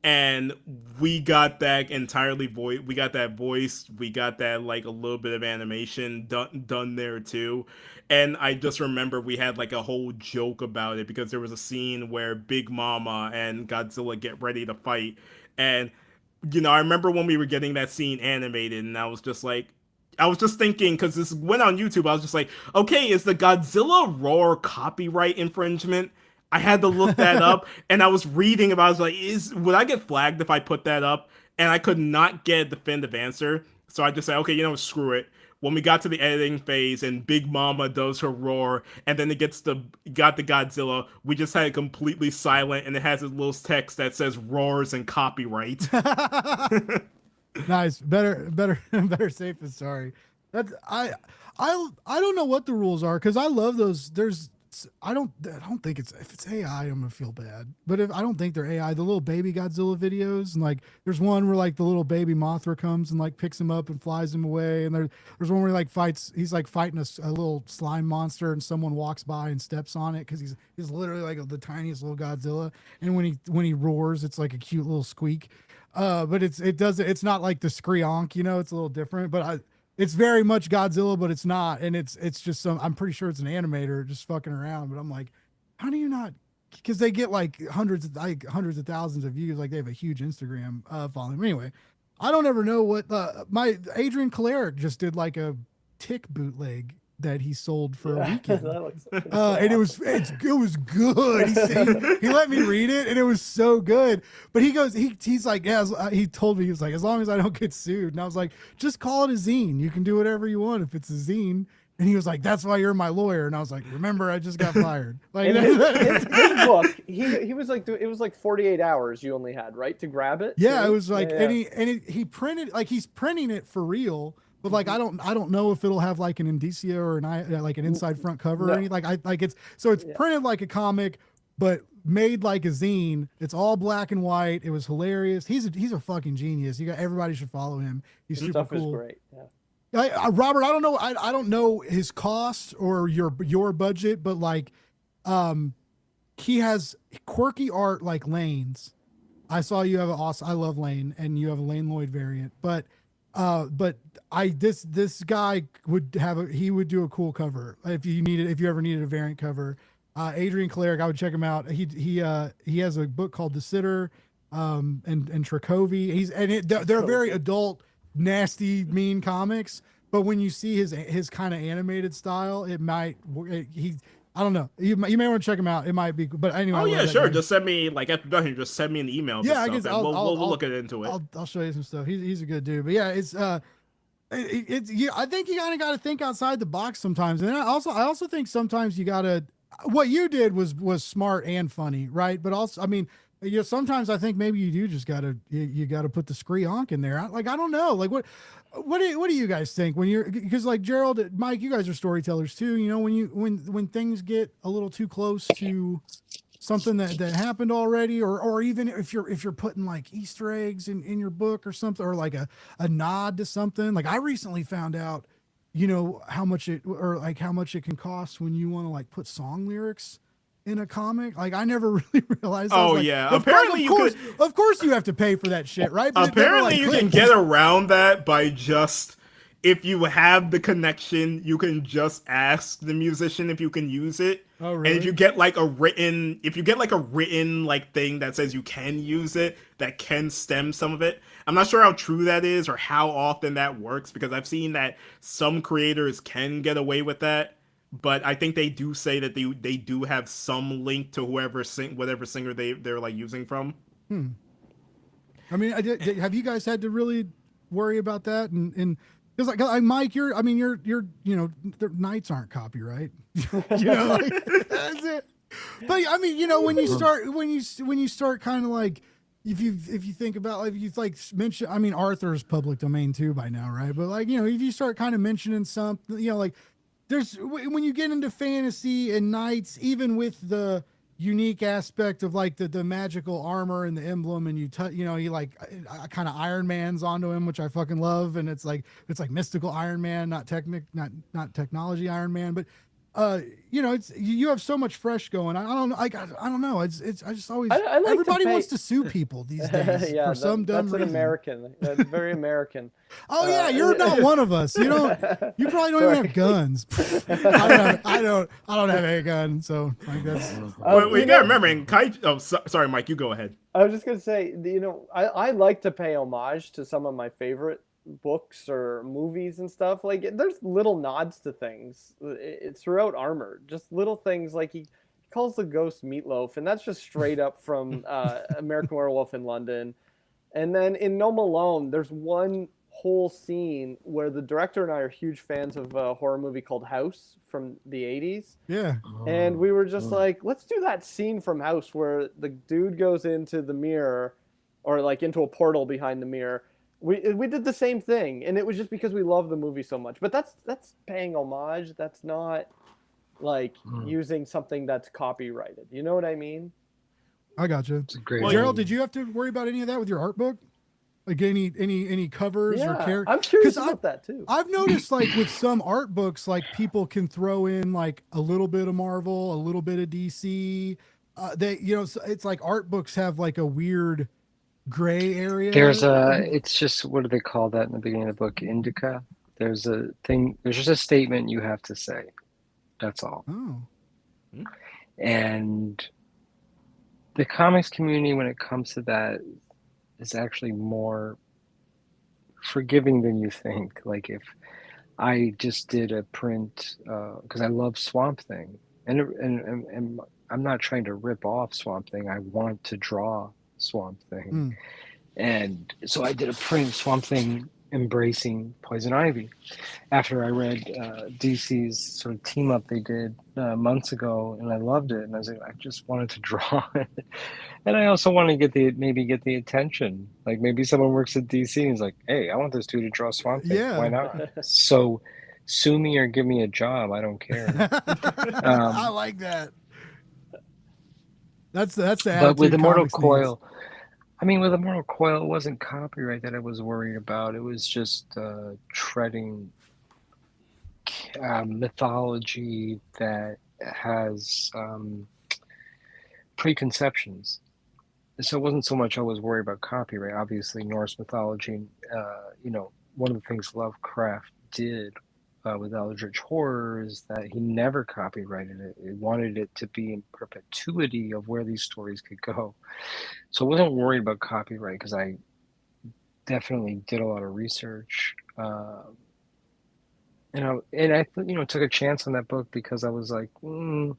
and we got that entirely we got that voiced, we got that, like, a little bit of animation done there too. And I just remember we had, like, a whole joke about it, because there was a scene where Big Mama and Godzilla get ready to fight, and you know, I remember when we were getting that scene animated, and I was just thinking, because this went on YouTube, I was just like, okay, is the Godzilla roar copyright infringement? I had to look that up, and I was reading about it. I was like, would I get flagged if I put that up? And I could not get a definitive answer, so I just said, okay, you know, screw it. When we got to the editing phase and Big Mama does her roar, and then it got the Godzilla, we just had it completely silent, and it has a little text that says roars and copyright. Nice. Better safe than sorry. That's I don't know what the rules are, because I love those. I don't think if it's AI, I'm gonna feel bad. But if I don't think they're AI, the little baby Godzilla videos, and, like, there's one where, like, the little baby Mothra comes and, like, picks him up and flies him away, and there's one where he's like fighting a little slime monster, and someone walks by and steps on it, because he's literally like the tiniest little Godzilla, and when he roars, it's like a cute little squeak. But it's not like the Skreonk, you know, it's a little different, but it's very much Godzilla, but it's not, and it's just I'm pretty sure it's an animator just fucking around. But I'm like, how do you not? Because they get like hundreds of thousands of views, like they have a huge Instagram following. Anyway, I don't ever know what my Adrian Kalarick just did, like, a Tick bootleg that he sold for a weekend. And it was good. He let me read it, and it was so good. But he's like, yeah, he told me, he was like, as long as I don't get sued. And I was like, just call it a zine. You can do whatever you want if it's a zine. And he was like, that's why you're my lawyer. And I was like, remember, I just got fired. Like, his book, he was like, it was like 48 hours you only had, right, to grab it? Yeah, it was like, yeah. And he printed, like, he's printing it for real. But, like, I don't know if it'll have, like, an indicia or like an inside front cover or anything. It's printed like a comic, but made like a zine. It's all black and white. It was hilarious. He's a fucking genius. Everybody should follow him. He's super cool. Is great. Yeah. Robert, I don't know. I don't know his cost or your budget, but, like, can he has quirky art like Lane's. I saw you have an awesome. I love Lane, and you have a Lane Lloyd variant. But this guy would he would do a cool cover if you ever needed a variant cover. Adrian Cleric, I would check him out. He has a book called The Sitter, and Trakovi. They're very adult, nasty, mean comics. But when you see his kind of animated style, I don't know. You may want to check him out. It might be, but anyway. Oh yeah, sure. Just send me after done. Just send me an email. Yeah, I guess we'll look into it. I'll show you some stuff. He's a good dude. But yeah, it's I think you kind of got to think outside the box sometimes. And I also think sometimes you got to. What you did was smart and funny, right? But also, I mean, sometimes I think maybe you do just gotta put the scree honk in there. I don't know. Like what do you guys think because like Gerald, Mike, you guys are storytellers too. When things get a little too close to something that happened already, or even if you're putting like Easter eggs in your book or something, or like a nod to something. Like I recently found out, how much it can cost when you want to like put song lyrics in a comic. Like I never really realized. Oh yeah, apparently of course you have to pay for that shit, right? But apparently you can get around that by just, if you have the connection, you can just ask the musician if you can use it. Oh really? And if you get like a written like thing that says you can use it, that can stem some of it. I'm not sure how true that is or how often that works, because I've seen that some creators can get away with that. But I think they do say that they do have some link to whatever singer they're like using from. I mean, have you guys had to really worry about that? And because like Mike, your the nights aren't copyright. That's it. But I mean, when you start kind of like, if you think about, like, if you like mention, I mean, Arthur's public domain too by now, right? But like, if you start kind of mentioning something, like there's, when you get into fantasy and knights, even with the unique aspect of like the magical armor and the emblem, and you like kind of Iron Man's onto him, which I fucking love. And it's like mystical Iron Man, not technology Iron Man, but it's, you have so much fresh going. I don't know. I don't know. It's I just always, I like everybody wants to sue people these days for some dumb reason. That's American. That's very American. Oh yeah, you're not one of us. You probably don't even have guns. I don't have a gun, so like that's. Well, you gotta remember, in Kaiju. Oh, sorry, Mike. You go ahead. I was just gonna say, I like to pay homage to some of my favorite books or movies and stuff. Like there's little nods to things throughout Armored, just little things like he calls the ghost Meatloaf, and that's just straight up from American Werewolf in London. And then in No Malone, there's one whole scene where the director and I are huge fans of a horror movie called House from the 80s. Yeah. And we were just like, let's do that scene from House where the dude goes into the mirror, or like into a portal behind the mirror. We did the same thing, and it was just because we love the movie so much. But that's paying homage. That's not like using something that's copyrighted. You know what I mean? I got you. It's a great Gerald, did you have to worry about any of that with your art book? Like any covers or characters? I'm curious about that too. I've noticed like with some art books, like people can throw in like a little bit of Marvel, a little bit of DC. It's like art books have like a weird gray area. It's just, what do they call that in the beginning of the book? Indica. There's just a statement you have to say. That's all. Oh. And the comics community, when it comes to that, is actually more forgiving than you think. Like if I just did a print, because I love Swamp Thing, and I'm not trying to rip off Swamp Thing. I want to draw Swamp Thing. And so I did a print, Swamp Thing embracing Poison Ivy, after I read DC's sort of team up they did months ago, and I loved it, and I was like, I just wanted to draw it. And I also want to get the attention, like maybe someone works at DC and is like, hey, I want this dude to draw Swamp Thing. Yeah. Why not? So sue me or give me a job, I don't care. I like that. That's the attitude. But with Immortal comics Coil, with Immortal Coil, it wasn't copyright that I was worried about. It was just treading mythology that has preconceptions. So it wasn't so much I was worried about copyright. Obviously, Norse mythology, one of the things Lovecraft did with Eldritch Horror is that he never copyrighted it. He wanted it to be in perpetuity of where these stories could go. So I wasn't worried about copyright because I definitely did a lot of research. And I took a chance on that book because I was like, I'm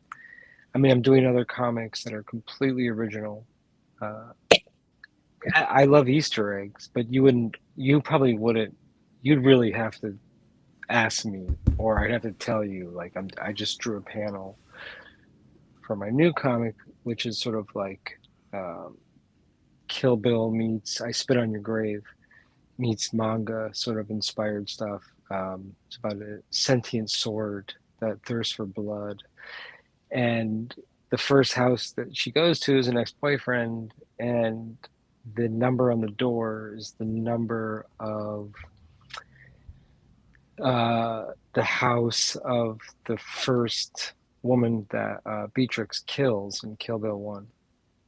doing other comics that are completely original. I love Easter eggs, but you probably wouldn't. You'd really have to ask me, or I'd have to tell you. Like I just drew a panel for my new comic, which is sort of like Kill Bill meets I Spit on Your Grave meets manga sort of inspired stuff. It's about a sentient sword that thirsts for blood, and the first house that she goes to is an ex-boyfriend, and the number on the door is the number of the house of the first woman that Beatrix kills in Kill Bill 1.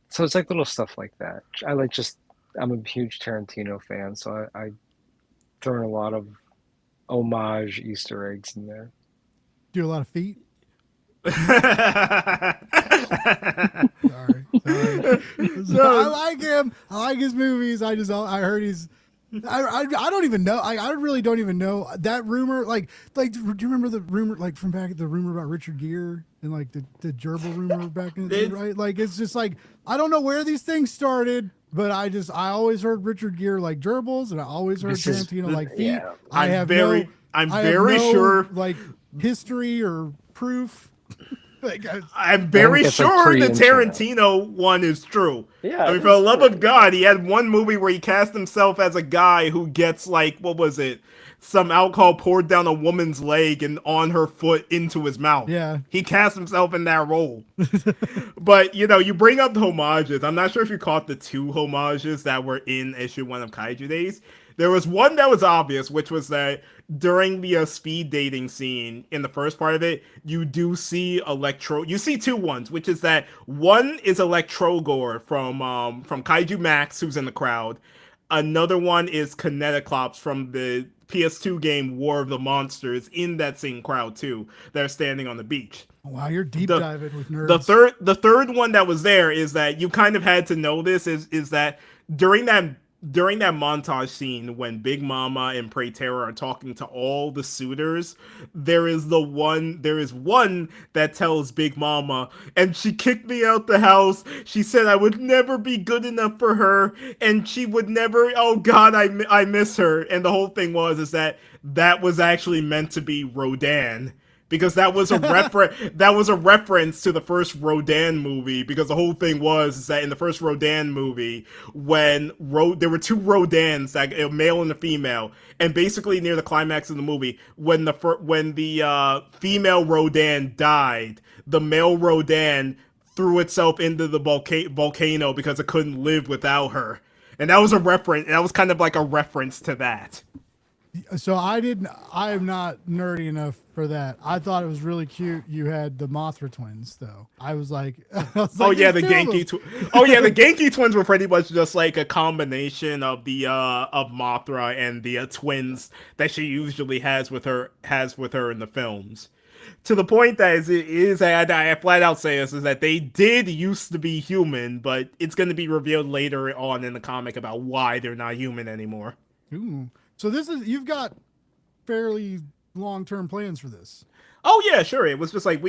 So it's like little stuff like that. I'm a huge Tarantino fan, so I throw in a lot of homage Easter eggs in there. Do a lot of feet. Sorry. I like him. I like his movies. I heard he's. I don't even know. I really don't even know that rumor. Like, do you remember the rumor, like from back at the rumor about Richard Gere and like the gerbil rumor back in the day, right? Like, it's just like I don't know where these things started, but I always heard Richard Gere like gerbils, and I always heard Tarantino like feet. Yeah. I'm very sure, like history or proof. Like, I'm very sure the Tarantino one is true. Yeah, I mean, for the love of God, he had one movie where he cast himself as a guy who gets like, what was it? Some alcohol poured down a woman's leg and on her foot into his mouth. Yeah. He cast himself in that role. But, you bring up the homages. I'm not sure if you caught the 2 homages that were in issue 1 of Kaiju Days. There was one that was obvious, which was that during the speed dating scene in the first part of it, you do see you see 2 ones, which is that one is Electrogor from Kaiju Max, who's in the crowd. Another one is Kineticlops from the PS2 game War of the Monsters in that same crowd too. They're standing on the beach. Wow, you're deep diving with nerds. The third one that was there is that you kind of had to know this is that during that montage scene when Big Mama and Prey Terror are talking to all the suitors, there is one that tells Big Mama, and she kicked me out the house. She said I would never be good enough for her, and she would never, oh God, I miss her. And the whole thing was that was actually meant to be Rodan. Because that was a reference to the first Rodan movie. Because the whole thing was that in the first Rodan movie, when there were 2 Rodans, like a male and a female, and basically near the climax of the movie, when the female Rodan died, the male Rodan threw itself into the volcano because it couldn't live without her, and that was a reference. That was kind of like a reference to that. So I am not nerdy enough for that. I thought it was really cute. You had the Mothra twins, though. I was like, the Genki twins were pretty much just like a combination of the of Mothra and the twins that she usually has with her in the films. To the point that I flat out say this is that they did used to be human, but it's going to be revealed later on in the comic about why they're not human anymore. Ooh. So you've got fairly long-term plans for this. Oh yeah, sure. It was just like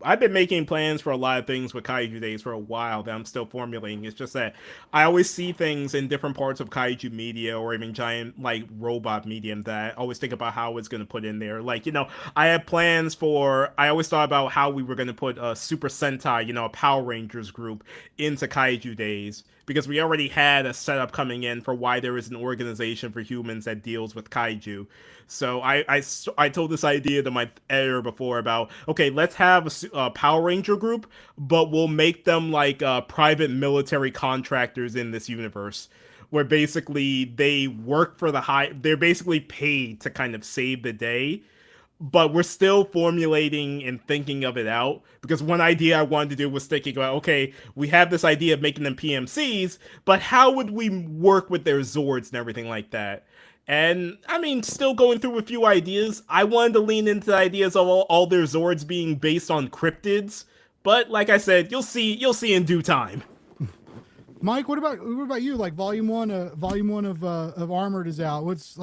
I've been making plans for a lot of things with Kaiju Days for a while that I'm still formulating. It's just that I always see things in different parts of Kaiju media or even giant like robot medium that I always think about how it's going to put in there. Like, I had plans I always thought about how we were going to put a Super Sentai, a Power Rangers group into Kaiju Days. Because we already had a setup coming in for why there is an organization for humans that deals with kaiju. So I told this idea to my editor before about, okay, let's have a Power Ranger group, but we'll make them like private military contractors in this universe, where basically they work for they're basically paid to kind of save the day. but we're still formulating and thinking of it out, because one idea I wanted to do was thinking about, okay, we have this idea of making them PMCs, but how would we work with their Zords and everything like that? And I mean, still going through a few ideas. I wanted to lean into the ideas of all their Zords being based on cryptids, but like I said, you'll see in due time. Mike, what about you? Like volume one of Armored is out. What's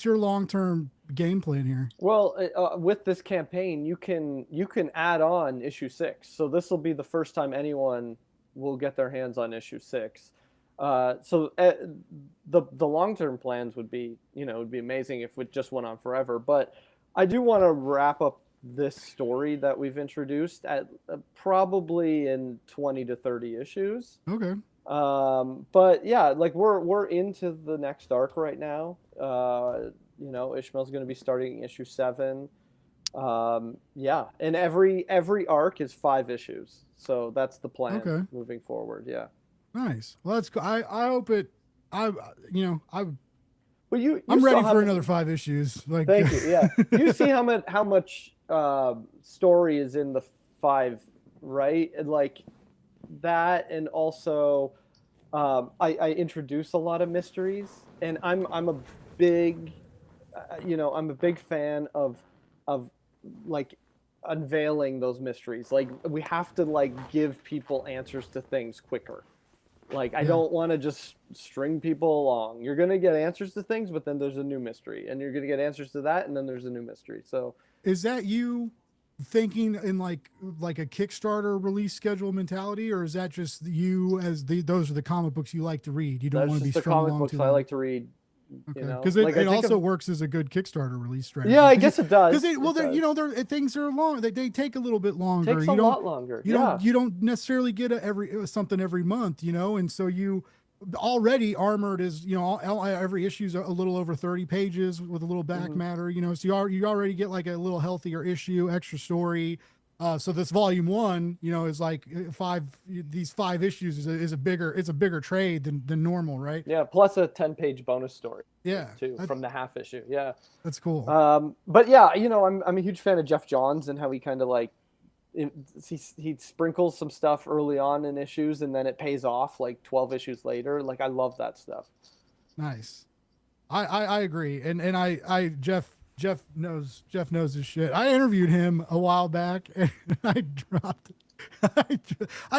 your long-term game plan here? Well, with this campaign, you can add on issue 6. So this will be the first time anyone will get their hands on issue 6. The long-term plans would be, it would be amazing if it just went on forever. But I do want to wrap up this story that we've introduced at probably in 20 to 30 issues. Okay. But yeah, like we're into the next arc right now. Ishmael's going to be starting issue 7. Yeah, and every arc is 5 issues, so that's the plan moving forward. Yeah. Nice. Well, that's cool. I hope it. I'm Well, ready for another 5 issues. Like, thank you. Yeah, you see how much story is in the 5, right? And like that, and also I introduce a lot of mysteries, and I'm a big, I'm a big fan of like unveiling those mysteries. Like we have to like give people answers to things quicker. Like I don't want to just string people along. You're gonna get answers to things, but then there's a new mystery, and you're gonna get answers to that, and then there's a new mystery. So is that you thinking in like a Kickstarter release schedule mentality, or is that just you as those are the comic books you like to read? You don't want to be strung along to them? I like to read. Okay. Because it also works as a good Kickstarter release strategy. Yeah, I guess it does. Because things are long. They take a little bit longer. Takes a lot longer. You don't necessarily get something every month, and so you already Armored is every issue's a little over 30 pages with a little back matter. So you already get like a little healthier issue, extra story. So this volume 1, is like 5. These 5 issues is a bigger trade than normal, right? Yeah, plus a 10-page bonus story. Yeah, too, from the half issue. Yeah, that's cool. But yeah, I'm a huge fan of Jeff Johns and how he kind of like he sprinkles some stuff early on in issues, and then it pays off like 12 issues later. Like I love that stuff. Nice. I agree, and Jeff knows his shit. I interviewed him a while back, and I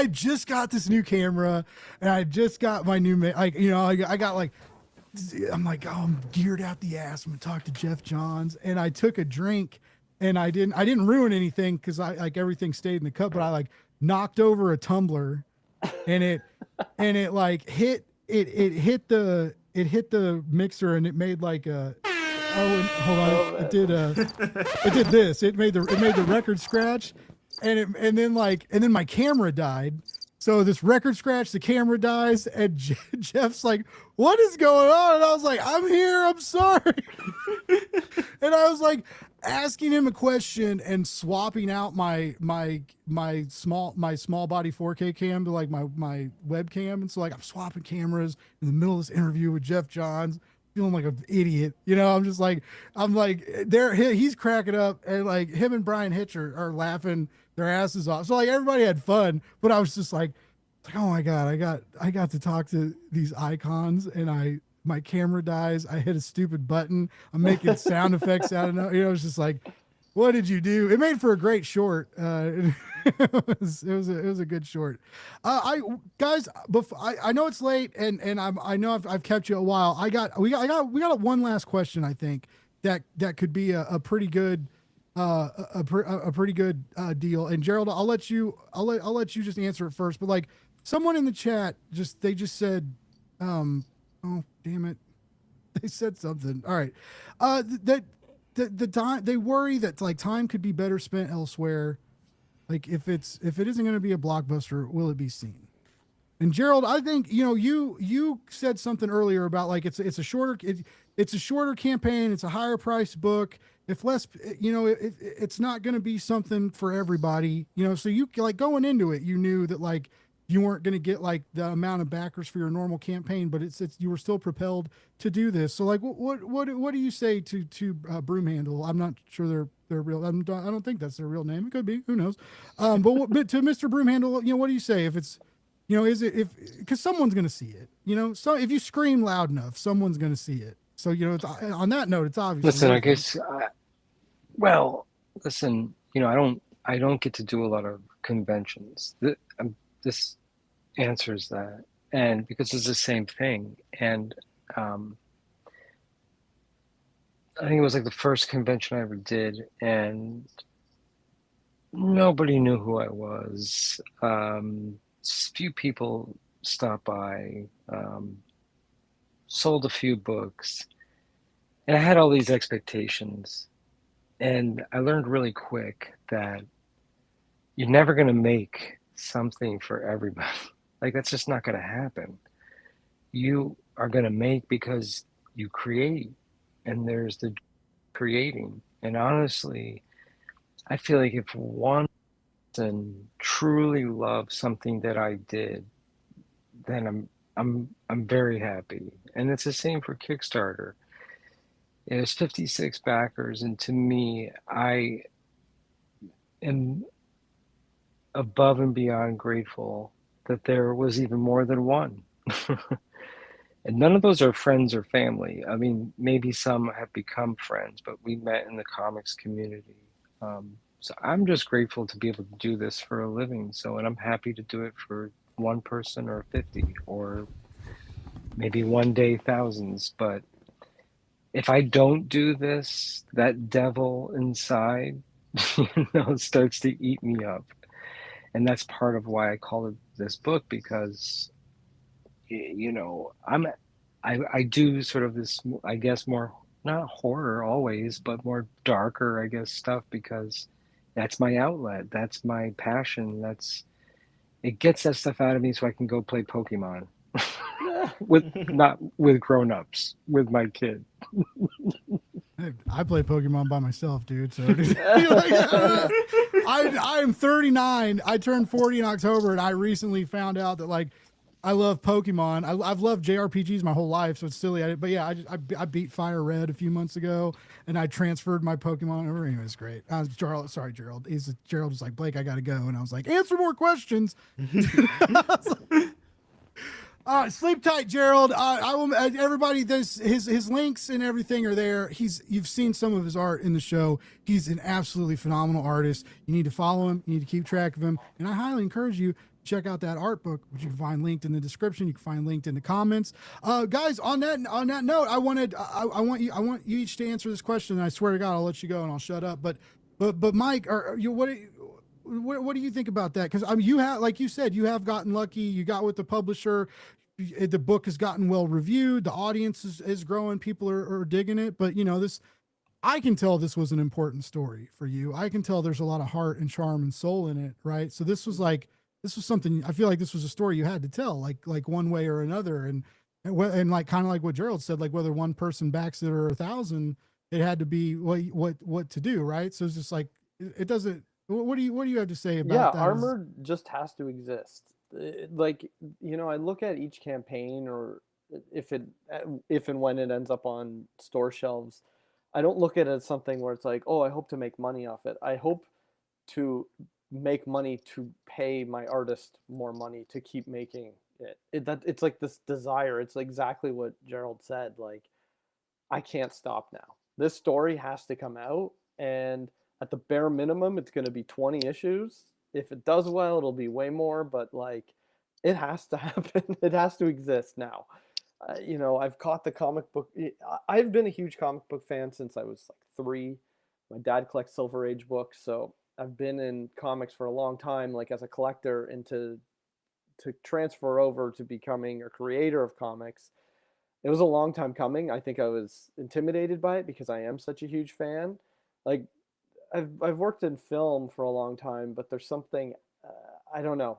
just got this new camera, and I just got my new I got like, I'm like, oh, I'm geared out the ass. I'm gonna talk to Jeff Johns, and I took a drink, and I didn't ruin anything because I like everything stayed in the cup, but I like knocked over a tumbler, and it like hit the mixer, and it made like a. Oh, hold on! It did this. It made the record scratch, and then my camera died. So this record scratch, the camera dies, and Jeff's like, "What is going on?" And I was like, "I'm here. I'm sorry." And I was like asking him a question and swapping out my small body 4K cam to like my webcam, and so like I'm swapping cameras in the middle of this interview with Jeff Johns. Feeling like an idiot, I'm like there. He's cracking up, and like him and Brian Hitch are laughing their asses off. So like everybody had fun, but I was just like, oh my god, I got to talk to these icons, and my camera dies. I hit a stupid button. I'm making sound effects out of it. It was just like, what did you do? It made for a great short. It was a good short. I know it's late, and I know I've kept you a while. We got one last question. I think that could be a pretty good pretty good deal. And Gerald, I'll let you just answer it first. But like someone in the chat they just said, oh damn it, they said something. All right, the time they worry that like time could be better spent elsewhere. Like if it isn't going to be a blockbuster, will it be seen? And Gerald, I think you said something earlier about like it's a shorter campaign, it's a higher priced book. If less, it's not going to be something for everybody. So you like going into it, you knew that like you weren't going to get like the amount of backers for your normal campaign, but it's you were still propelled to do this. So like, what do you say to Broomhandle? I'm not sure they're real. I don't think that's their real name. It could be. Who knows? But to Mr. Broomhandle, what do you say if it's, is it because someone's going to see it? So if you scream loud enough, someone's going to see it. So it's, on that note, it's obvious. Listen, I guess. Well, listen. I don't get to do a lot of conventions. This answers that, and because it's the same thing. And I think it was like the first convention I ever did, and nobody knew who I was. Few people stopped by, sold a few books, and I had all these expectations. And I learned really quick that you're never going to make something for everybody. Like, that's just not going to happen. You are going to make because you create, and there's the creating. And honestly, I feel like if one person truly loves something that I did, then I'm very happy. And it's the same for Kickstarter. There's 56 backers, and to me, I am above and beyond grateful that there was even more than one. And none of those are friends or family. I mean, maybe some have become friends, but we met in the comics community. So I'm just grateful to be able to do this for a living. And I'm happy to do it for one person or 50 or maybe one day thousands. But if I don't do this, that devil inside, starts to eat me up. And that's part of why I call it this book, because, I do sort of this, I guess, more, not horror always, but more darker, I guess, stuff, because that's my outlet. That's my passion. It gets that stuff out of me so I can go play Pokemon. Not with grown-ups, with my kid. I play Pokemon by myself, dude. So I am 39. I turned 40 in October, and I recently found out that like I love Pokemon. I've loved JRPGs my whole life, so it's silly. But yeah, I beat Fire Red a few months ago, and I transferred my Pokemon over. Anyway, it's great. Gerald, sorry, Gerald. Gerald was like, Blake, I gotta go, and I was like, answer more questions. Sleep tight, Gerald. I will. Everybody, there's his links and everything are there. You've seen some of his art in the show. He's an absolutely phenomenal artist. You need to follow him. You need to keep track of him. And I highly encourage you to check out that art book, which you can find linked in the description. You can find linked in the comments. Guys, on that note, I want you each to answer this question. And I swear to God, I'll let you go and I'll shut up. But Mike, what do you think about that? Because you have, like you said, you have gotten lucky. You got with the publisher. The book has gotten well reviewed. The audience is growing. People are digging it. But I can tell this was an important story for you. I can tell there's a lot of heart and charm and soul in it, right? So this was something. I feel like this was a story you had to tell, like one way or another, and like kind of like what Gerald said, like whether one person backs it or 1,000, it had to be what to do, right? So it's just like it doesn't. What do you have to say about that? Yeah, armor just has to exist. Like, I look at each campaign, or if and when it ends up on store shelves, I don't look at it as something where it's like, oh, I hope to make money off it. I hope to make money to pay my artist more money to keep making it. It's like this desire. It's exactly what Gerald said. Like, I can't stop now. This story has to come out, and at the bare minimum, it's going to be 20 issues. If it does well, it'll be way more, but like, it has to happen. It has to exist now. I've caught the comic book. I've been a huge comic book fan since I was like 3. My dad collects Silver Age books, so I've been in comics for a long time, like as a collector, and to transfer over to becoming a creator of comics, it was a long time coming. I think I was intimidated by it because I am such a huge fan. Like, I've worked in film for a long time, but there's something, I don't know,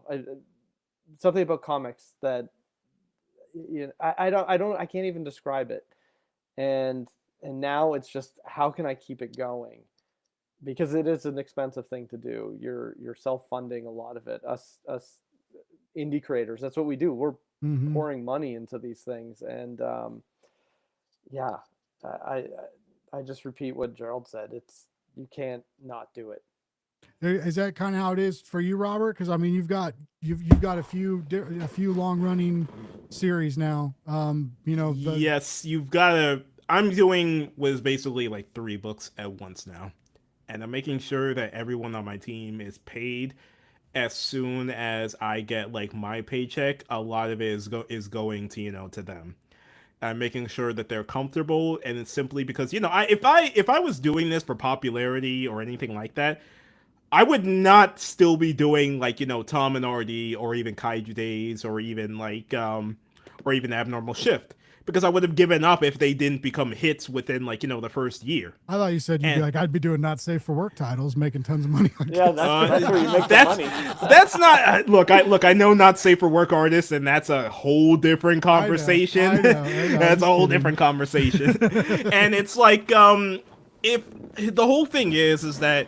something about comics that I can't even describe it. And now it's just, how can I keep it going? Because it is an expensive thing to do. You're self-funding a lot of it. Us indie creators. That's what we do. We're Mhm. pouring money into these things, and yeah, I I just repeat what Gerald said. It's you can't not do it. Is that kind of how it is for you, Robert? Because I mean, you've got a few long running series now. Yes, you've got to. I'm doing was basically like 3 books at once now, and I'm making sure that everyone on my team is paid as soon as I get like my paycheck. A lot of it is going to to them. I'm making sure that they're comfortable, and it's simply because if I was doing this for popularity or anything like that, I would not still be doing like Tom and RD or even Kaiju Days or even or even Abnormal Shift, because I would have given up if they didn't become hits within like the first year. I thought you said you'd be like, I'd be doing not safe for work titles, making tons of money on Yeah, that's where you make the money. That's not look. I know not safe for work artists, and that's a whole different conversation. I know, That's a whole different conversation. And it's like if the whole thing is that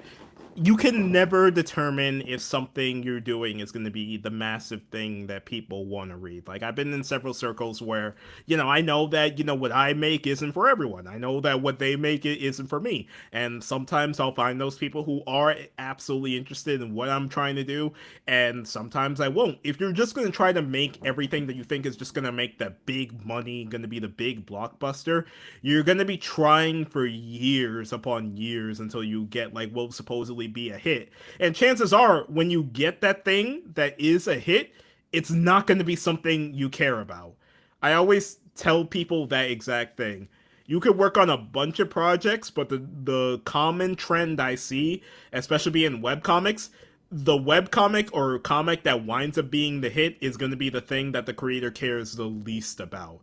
you can never determine if something you're doing is going to be the massive thing that people want to read. Like, I've been in several circles where, I know that, what I make isn't for everyone. I know that what they make isn't for me. And sometimes I'll find those people who are absolutely interested in what I'm trying to do, and sometimes I won't. If you're just going to try to make everything that you think is just going to make the big money, going to be the big blockbuster, you're going to be trying for years upon years until you get, like, what supposedly be a hit. And chances are, when you get that thing that is a hit, it's not going to be something you care about. I always tell people that exact thing. You could work on a bunch of projects, but the common trend I see, especially in webcomics, the webcomic or comic that winds up being the hit is going to be the thing that the creator cares the least about.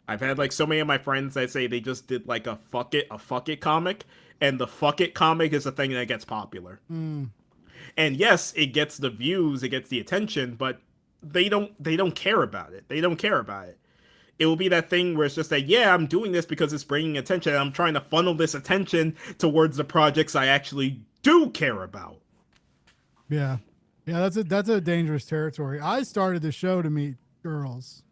I've had like so many of my friends that say they just did like a fuck it comic, and the fuck it comic is the thing that gets popular. And yes, it gets the views, it gets the attention, but they don't care about it. They don't care about it. It will be that thing where it's just that, yeah, I'm doing this because it's bringing attention, and I'm trying to funnel this attention towards the projects I actually do care about. Yeah, that's a dangerous territory. I started the show to meet girls.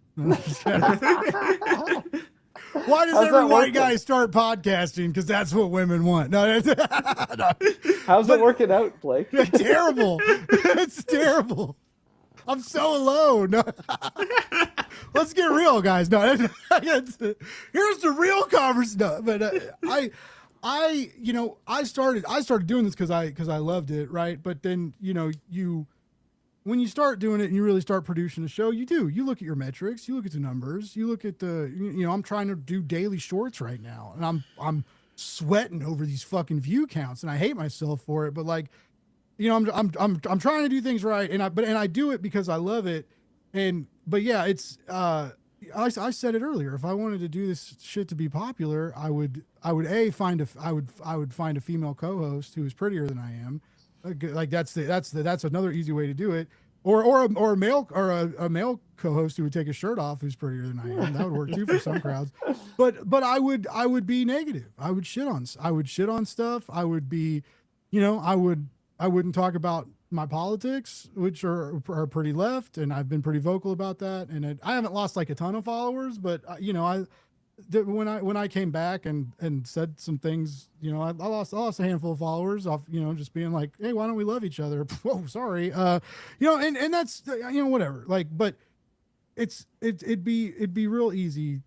Why does every white guy start podcasting? Because that's what women want. No, no. How's it working out, Blake? Terrible. It's terrible. I'm so alone. No. Let's get real, guys. No, here's the real conversation. No, but I started doing this because I loved it, right? But then when you start doing it and you really start producing a show, you look at your metrics, you look at the numbers, you look at I'm trying to do daily shorts right now, and I'm sweating over these fucking view counts, and I hate myself for it. But like, I'm trying to do things right, and I do it because I love it. But yeah, it's I said it earlier. If I wanted to do this shit to be popular, I would find a female co-host who is prettier than I am. Like that's another easy way to do it, or a male co-host who would take his shirt off who's prettier than I am. That would work too for some crowds. But I would be negative. I would shit on stuff. I would be, I wouldn't talk about my politics, which are pretty left, and I've been pretty vocal about that. And I haven't lost like a ton of followers, but when I came back and said some things, I lost a handful of followers off, just being like, hey, why don't we love each other? Whoa, sorry. And that's, whatever. Like, but it'd be real easy.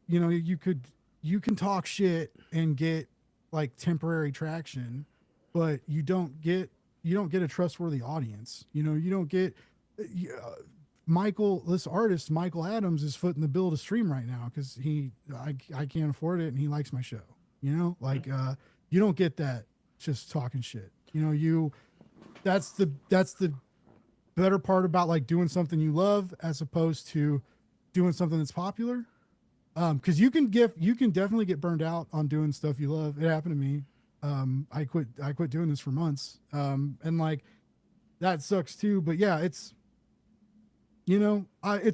You can talk shit and get like temporary traction, but you don't get a trustworthy audience. You don't get, this artist, Michael Adams, is footing the bill to stream right now because I can't afford it and he likes my show. You don't get that just talking shit. That's the better part about like doing something you love as opposed to doing something that's popular. Because you can definitely get burned out on doing stuff you love. It happened to me. I quit doing this for months. And like that sucks too. But yeah, it's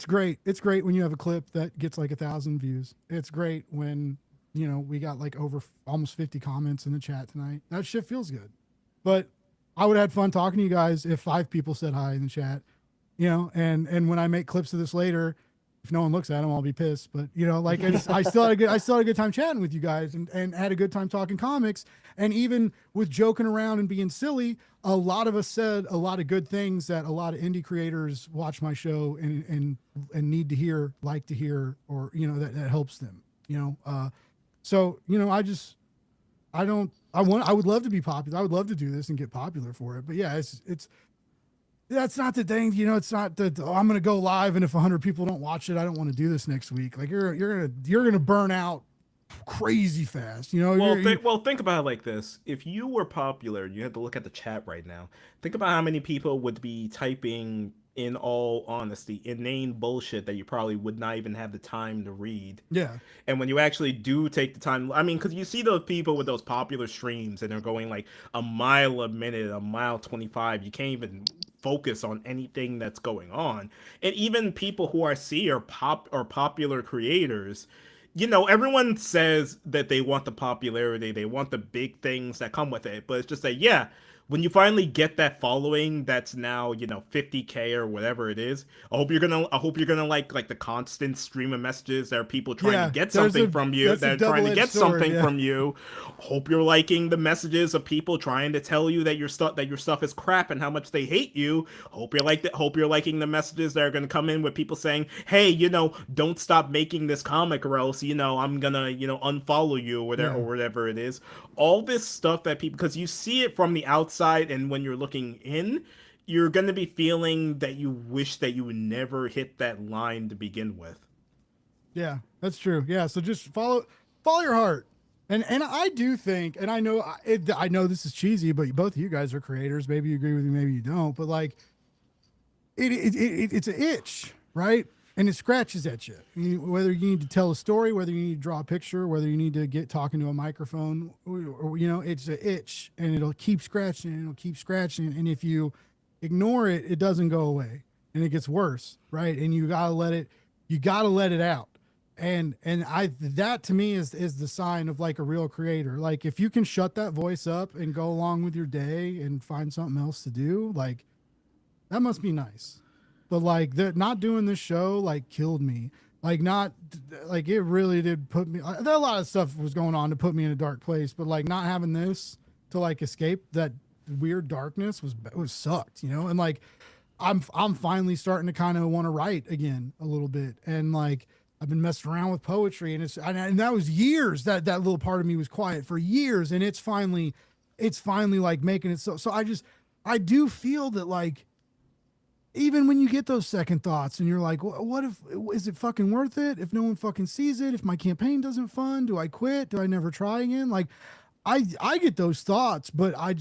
great. It's great when you have a clip that gets like 1,000 views. It's great when, we got like over almost 50 comments in the chat tonight. That shit feels good. But I would have had fun talking to you guys if 5 people said hi in the chat. you know, and when I make clips of this later, if no one looks at them, I'll be pissed. But you know, like I still had a good time chatting with you guys and had a good time talking comics. And even with joking around and being silly, a lot of us said a lot of good things that a lot of indie creators watch my show and need to hear, like to hear, or you know, that helps them. You know, so you know, I would love to be popular. I would love to do this and get popular for it. But yeah, it's that's not the thing, you know. It's not that I'm going to go live and if 100 people don't watch it, I don't want to do this next week. Like you're going to burn out crazy fast, you know. Well, think about it like this: if you were popular, you have to look at the chat right now. Think about how many people would be typing, in all honesty, inane bullshit that you probably would not even have the time to read. Yeah. And when you actually do take the time, I mean, because you see those people with those popular streams and they're going like a mile a minute, a mile 25. You can't even focus on anything that's going on. And even people who I see are popular creators, you know, everyone says that they want the popularity, they want the big things that come with it, but it's just that, yeah, when you finally get that following that's now, you know, 50K or whatever it is, I hope you're gonna like the constant stream of messages. There are people trying to get something from you. They're trying to get something from you. Hope you're liking the messages of people trying to tell you that your stuff is crap and how much they hate you. Hope you're liking the messages that are gonna come in with people saying, hey, you know, don't stop making this comic or else, you know, I'm gonna, you know, unfollow you or whatever it is. All this stuff that people, because you see it from the outside, and when you're looking in, you're going to be feeling that you wish that you would never hit that line to begin with. Yeah, that's true. Yeah, so just follow your heart. And I do think, and I know this is cheesy, but both of you guys are creators. Maybe you agree with me, maybe you don't. But like, it's an itch, right? And it scratches at you. Whether you need to tell a story, whether you need to draw a picture, whether you need to get talking to a microphone, or you know, it's an itch, and it'll keep scratching, and it'll keep scratching. And if you ignore it, it doesn't go away, and it gets worse, right? And you gotta let it out. And that to me is the sign of like a real creator. Like if you can shut that voice up and go along with your day and find something else to do, like that must be nice. But like not doing this show like killed me. Like it really did put me. There a lot of stuff was going on to put me in a dark place. But like not having this to like escape that weird darkness was sucked, you know. And like I'm finally starting to kind of want to write again a little bit. And like I've been messing around with poetry, and that was years that little part of me was quiet for years, and it's finally like making it so. So I do feel that like. Even when you get those second thoughts and you're like, what is it fucking worth it? If no one fucking sees it, if my campaign doesn't fund, do I quit? Do I never try again? Like I get those thoughts, but I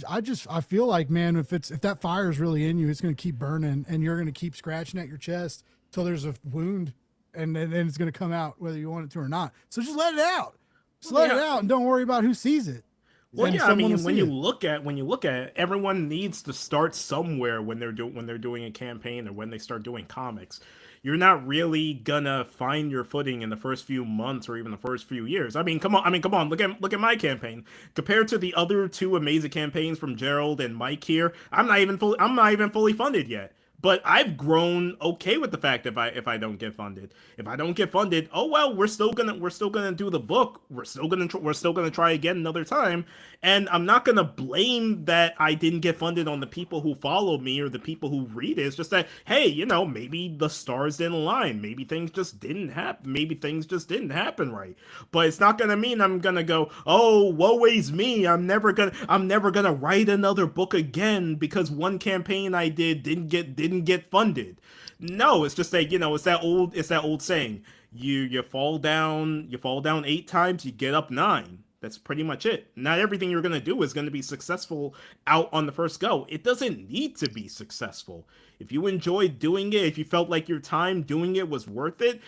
feel like, man, if that fire is really in you, it's going to keep burning and you're going to keep scratching at your chest till there's a wound and then it's going to come out whether you want it to or not. So just let it out. Just let it out and don't worry about who sees it. Well, yeah, I mean, when you look at it, everyone needs to start somewhere when they're doing a campaign or when they start doing comics. You're not really gonna find your footing in the first few months or even the first few years. I mean, come on. Look at my campaign compared to the other two amazing campaigns from Gerald and Mike here. I'm not even fully funded yet. But I've grown okay with the fact if I don't get funded. If I don't get funded, oh well, we're still gonna do the book. We're still gonna try again another time. And I'm not gonna blame that I didn't get funded on the people who follow me or the people who read it. It's just that, hey, you know, maybe the stars didn't align. Maybe things just didn't happen. Maybe things just didn't happen right. But it's not gonna mean I'm gonna go, oh, woe is me. I'm never gonna write another book again because one campaign I didn't get funded. No, it's just that, you know, it's that old saying. You fall down 8 times, you get up 9. That's pretty much it. Not everything you're going to do is going to be successful out on the first go. It doesn't need to be successful. If you enjoyed doing it, if you felt like your time doing it was worth it,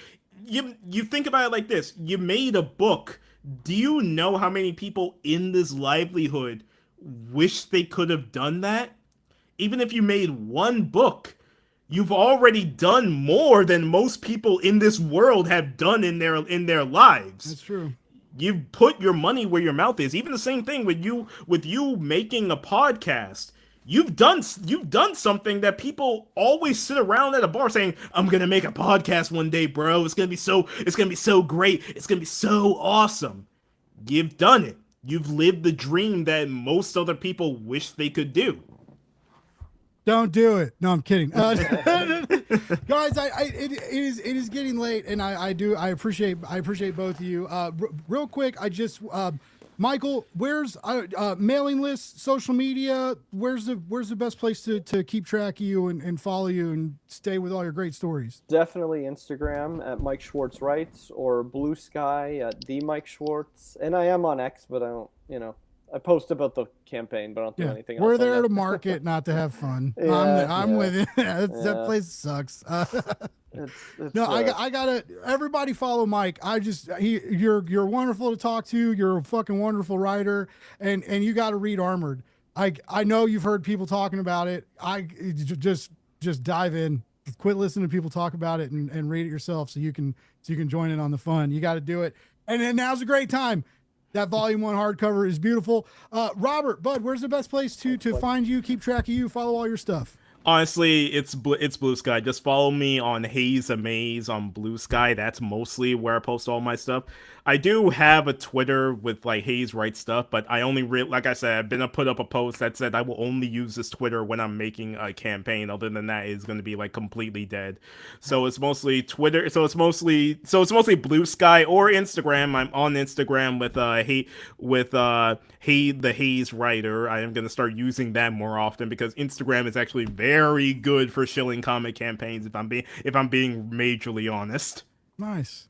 you think about it like this. You made a book. Do you know how many people in this livelihood wish they could have done that? Even if you made one book, you've already done more than most people in this world have done in their lives. That's true. You've put your money where your mouth is. Even the same thing with you making a podcast. you've done something that people always sit around at a bar saying, I'm gonna make a podcast one day, bro. It's gonna be so great. It's gonna be so awesome. You've done it. You've lived the dream that most other people wish they could do. Don't do it. No, I'm kidding. Guys, it is getting late, and I appreciate both of you. Real quick, Michael, where's mailing list, social media? Where's the best place to keep track of you and follow you and stay with all your great stories? Definitely Instagram at Mike Schwartz Writes, or Bluesky at the Mike Schwartz. And I am on X, but I don't, I post about the campaign, but I don't do anything else. We're there to market, not to have fun. I'm with you. That place sucks. I gotta. Everybody follow Mike. You're wonderful to talk to. You're a fucking wonderful writer, and you got to read Armored. I know you've heard people talking about it. Just dive in. Quit listening to people talk about it and read it yourself, so you can join in on the fun. You got to do it. And then now's a great time. That volume 1 hardcover is beautiful. Robert, Bud, where's the best place to find you, keep track of you, follow all your stuff? Honestly, it's Bluesky. Just follow me on Haze Amaze on Bluesky. That's mostly where I post all my stuff. I do have a Twitter with like Haze Writes Stuff, but I only like I said, I've been to put up a post that said I will only use this Twitter when I'm making a campaign. Other than that, it's going to be like completely dead. So it's mostly Twitter. So it's mostly Bluesky or Instagram. I'm on Instagram with the Haze Writer. I am going to start using that more often because Instagram is actually very good for shilling comic campaigns. If I'm being majorly honest. Nice.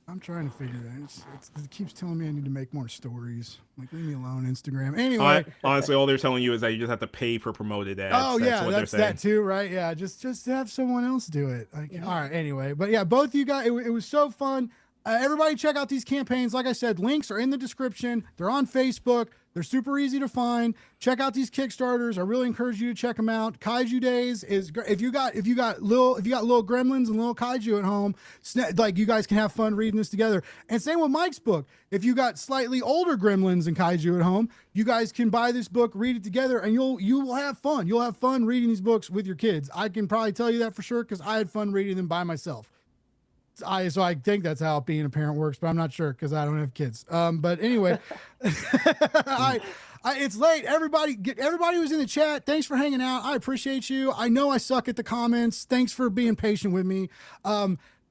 I'm trying to figure that. It keeps telling me I need to make more stories. Like, leave me alone, Instagram. Anyway, honestly, all they're telling you is that you just have to pay for promoted ads. Oh, that's that too, right? Yeah, just have someone else do it. Like, all right, anyway. But yeah, both of you guys, it was so fun. Everybody check out these campaigns. Like I said, links are in the description. They're on Facebook. They're super easy to find. Check out these Kickstarters. I really encourage you to check them out. Kaiju Days is great. If you got little gremlins and little kaiju at home, like, you guys can have fun reading this together. And same with Mike's book. If you got slightly older gremlins and kaiju at home, you guys can buy this book, read it together, and you will have fun. You'll have fun reading these books with your kids. I can probably tell you that for sure because I had fun reading them by myself. So I think that's how being a parent works, but I'm not sure because I don't have kids. But anyway, it's late. Everybody who's in the chat, thanks for hanging out. I appreciate you. I know I suck at the comments. Thanks for being patient with me.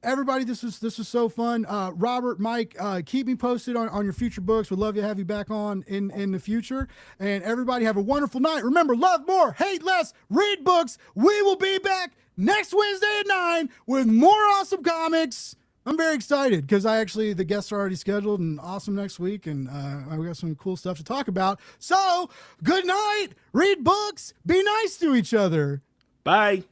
Everybody, this was so fun. Robert, Mike, keep me posted on your future books. We'd love to have you back on in the future. And everybody have a wonderful night. Remember, love more, hate less, read books. We will be back next Wednesday at 9 with more awesome comics. I'm very excited because the guests are already scheduled and awesome next week, and we got some cool stuff to talk about. So, good night, read books, be nice to each other. Bye.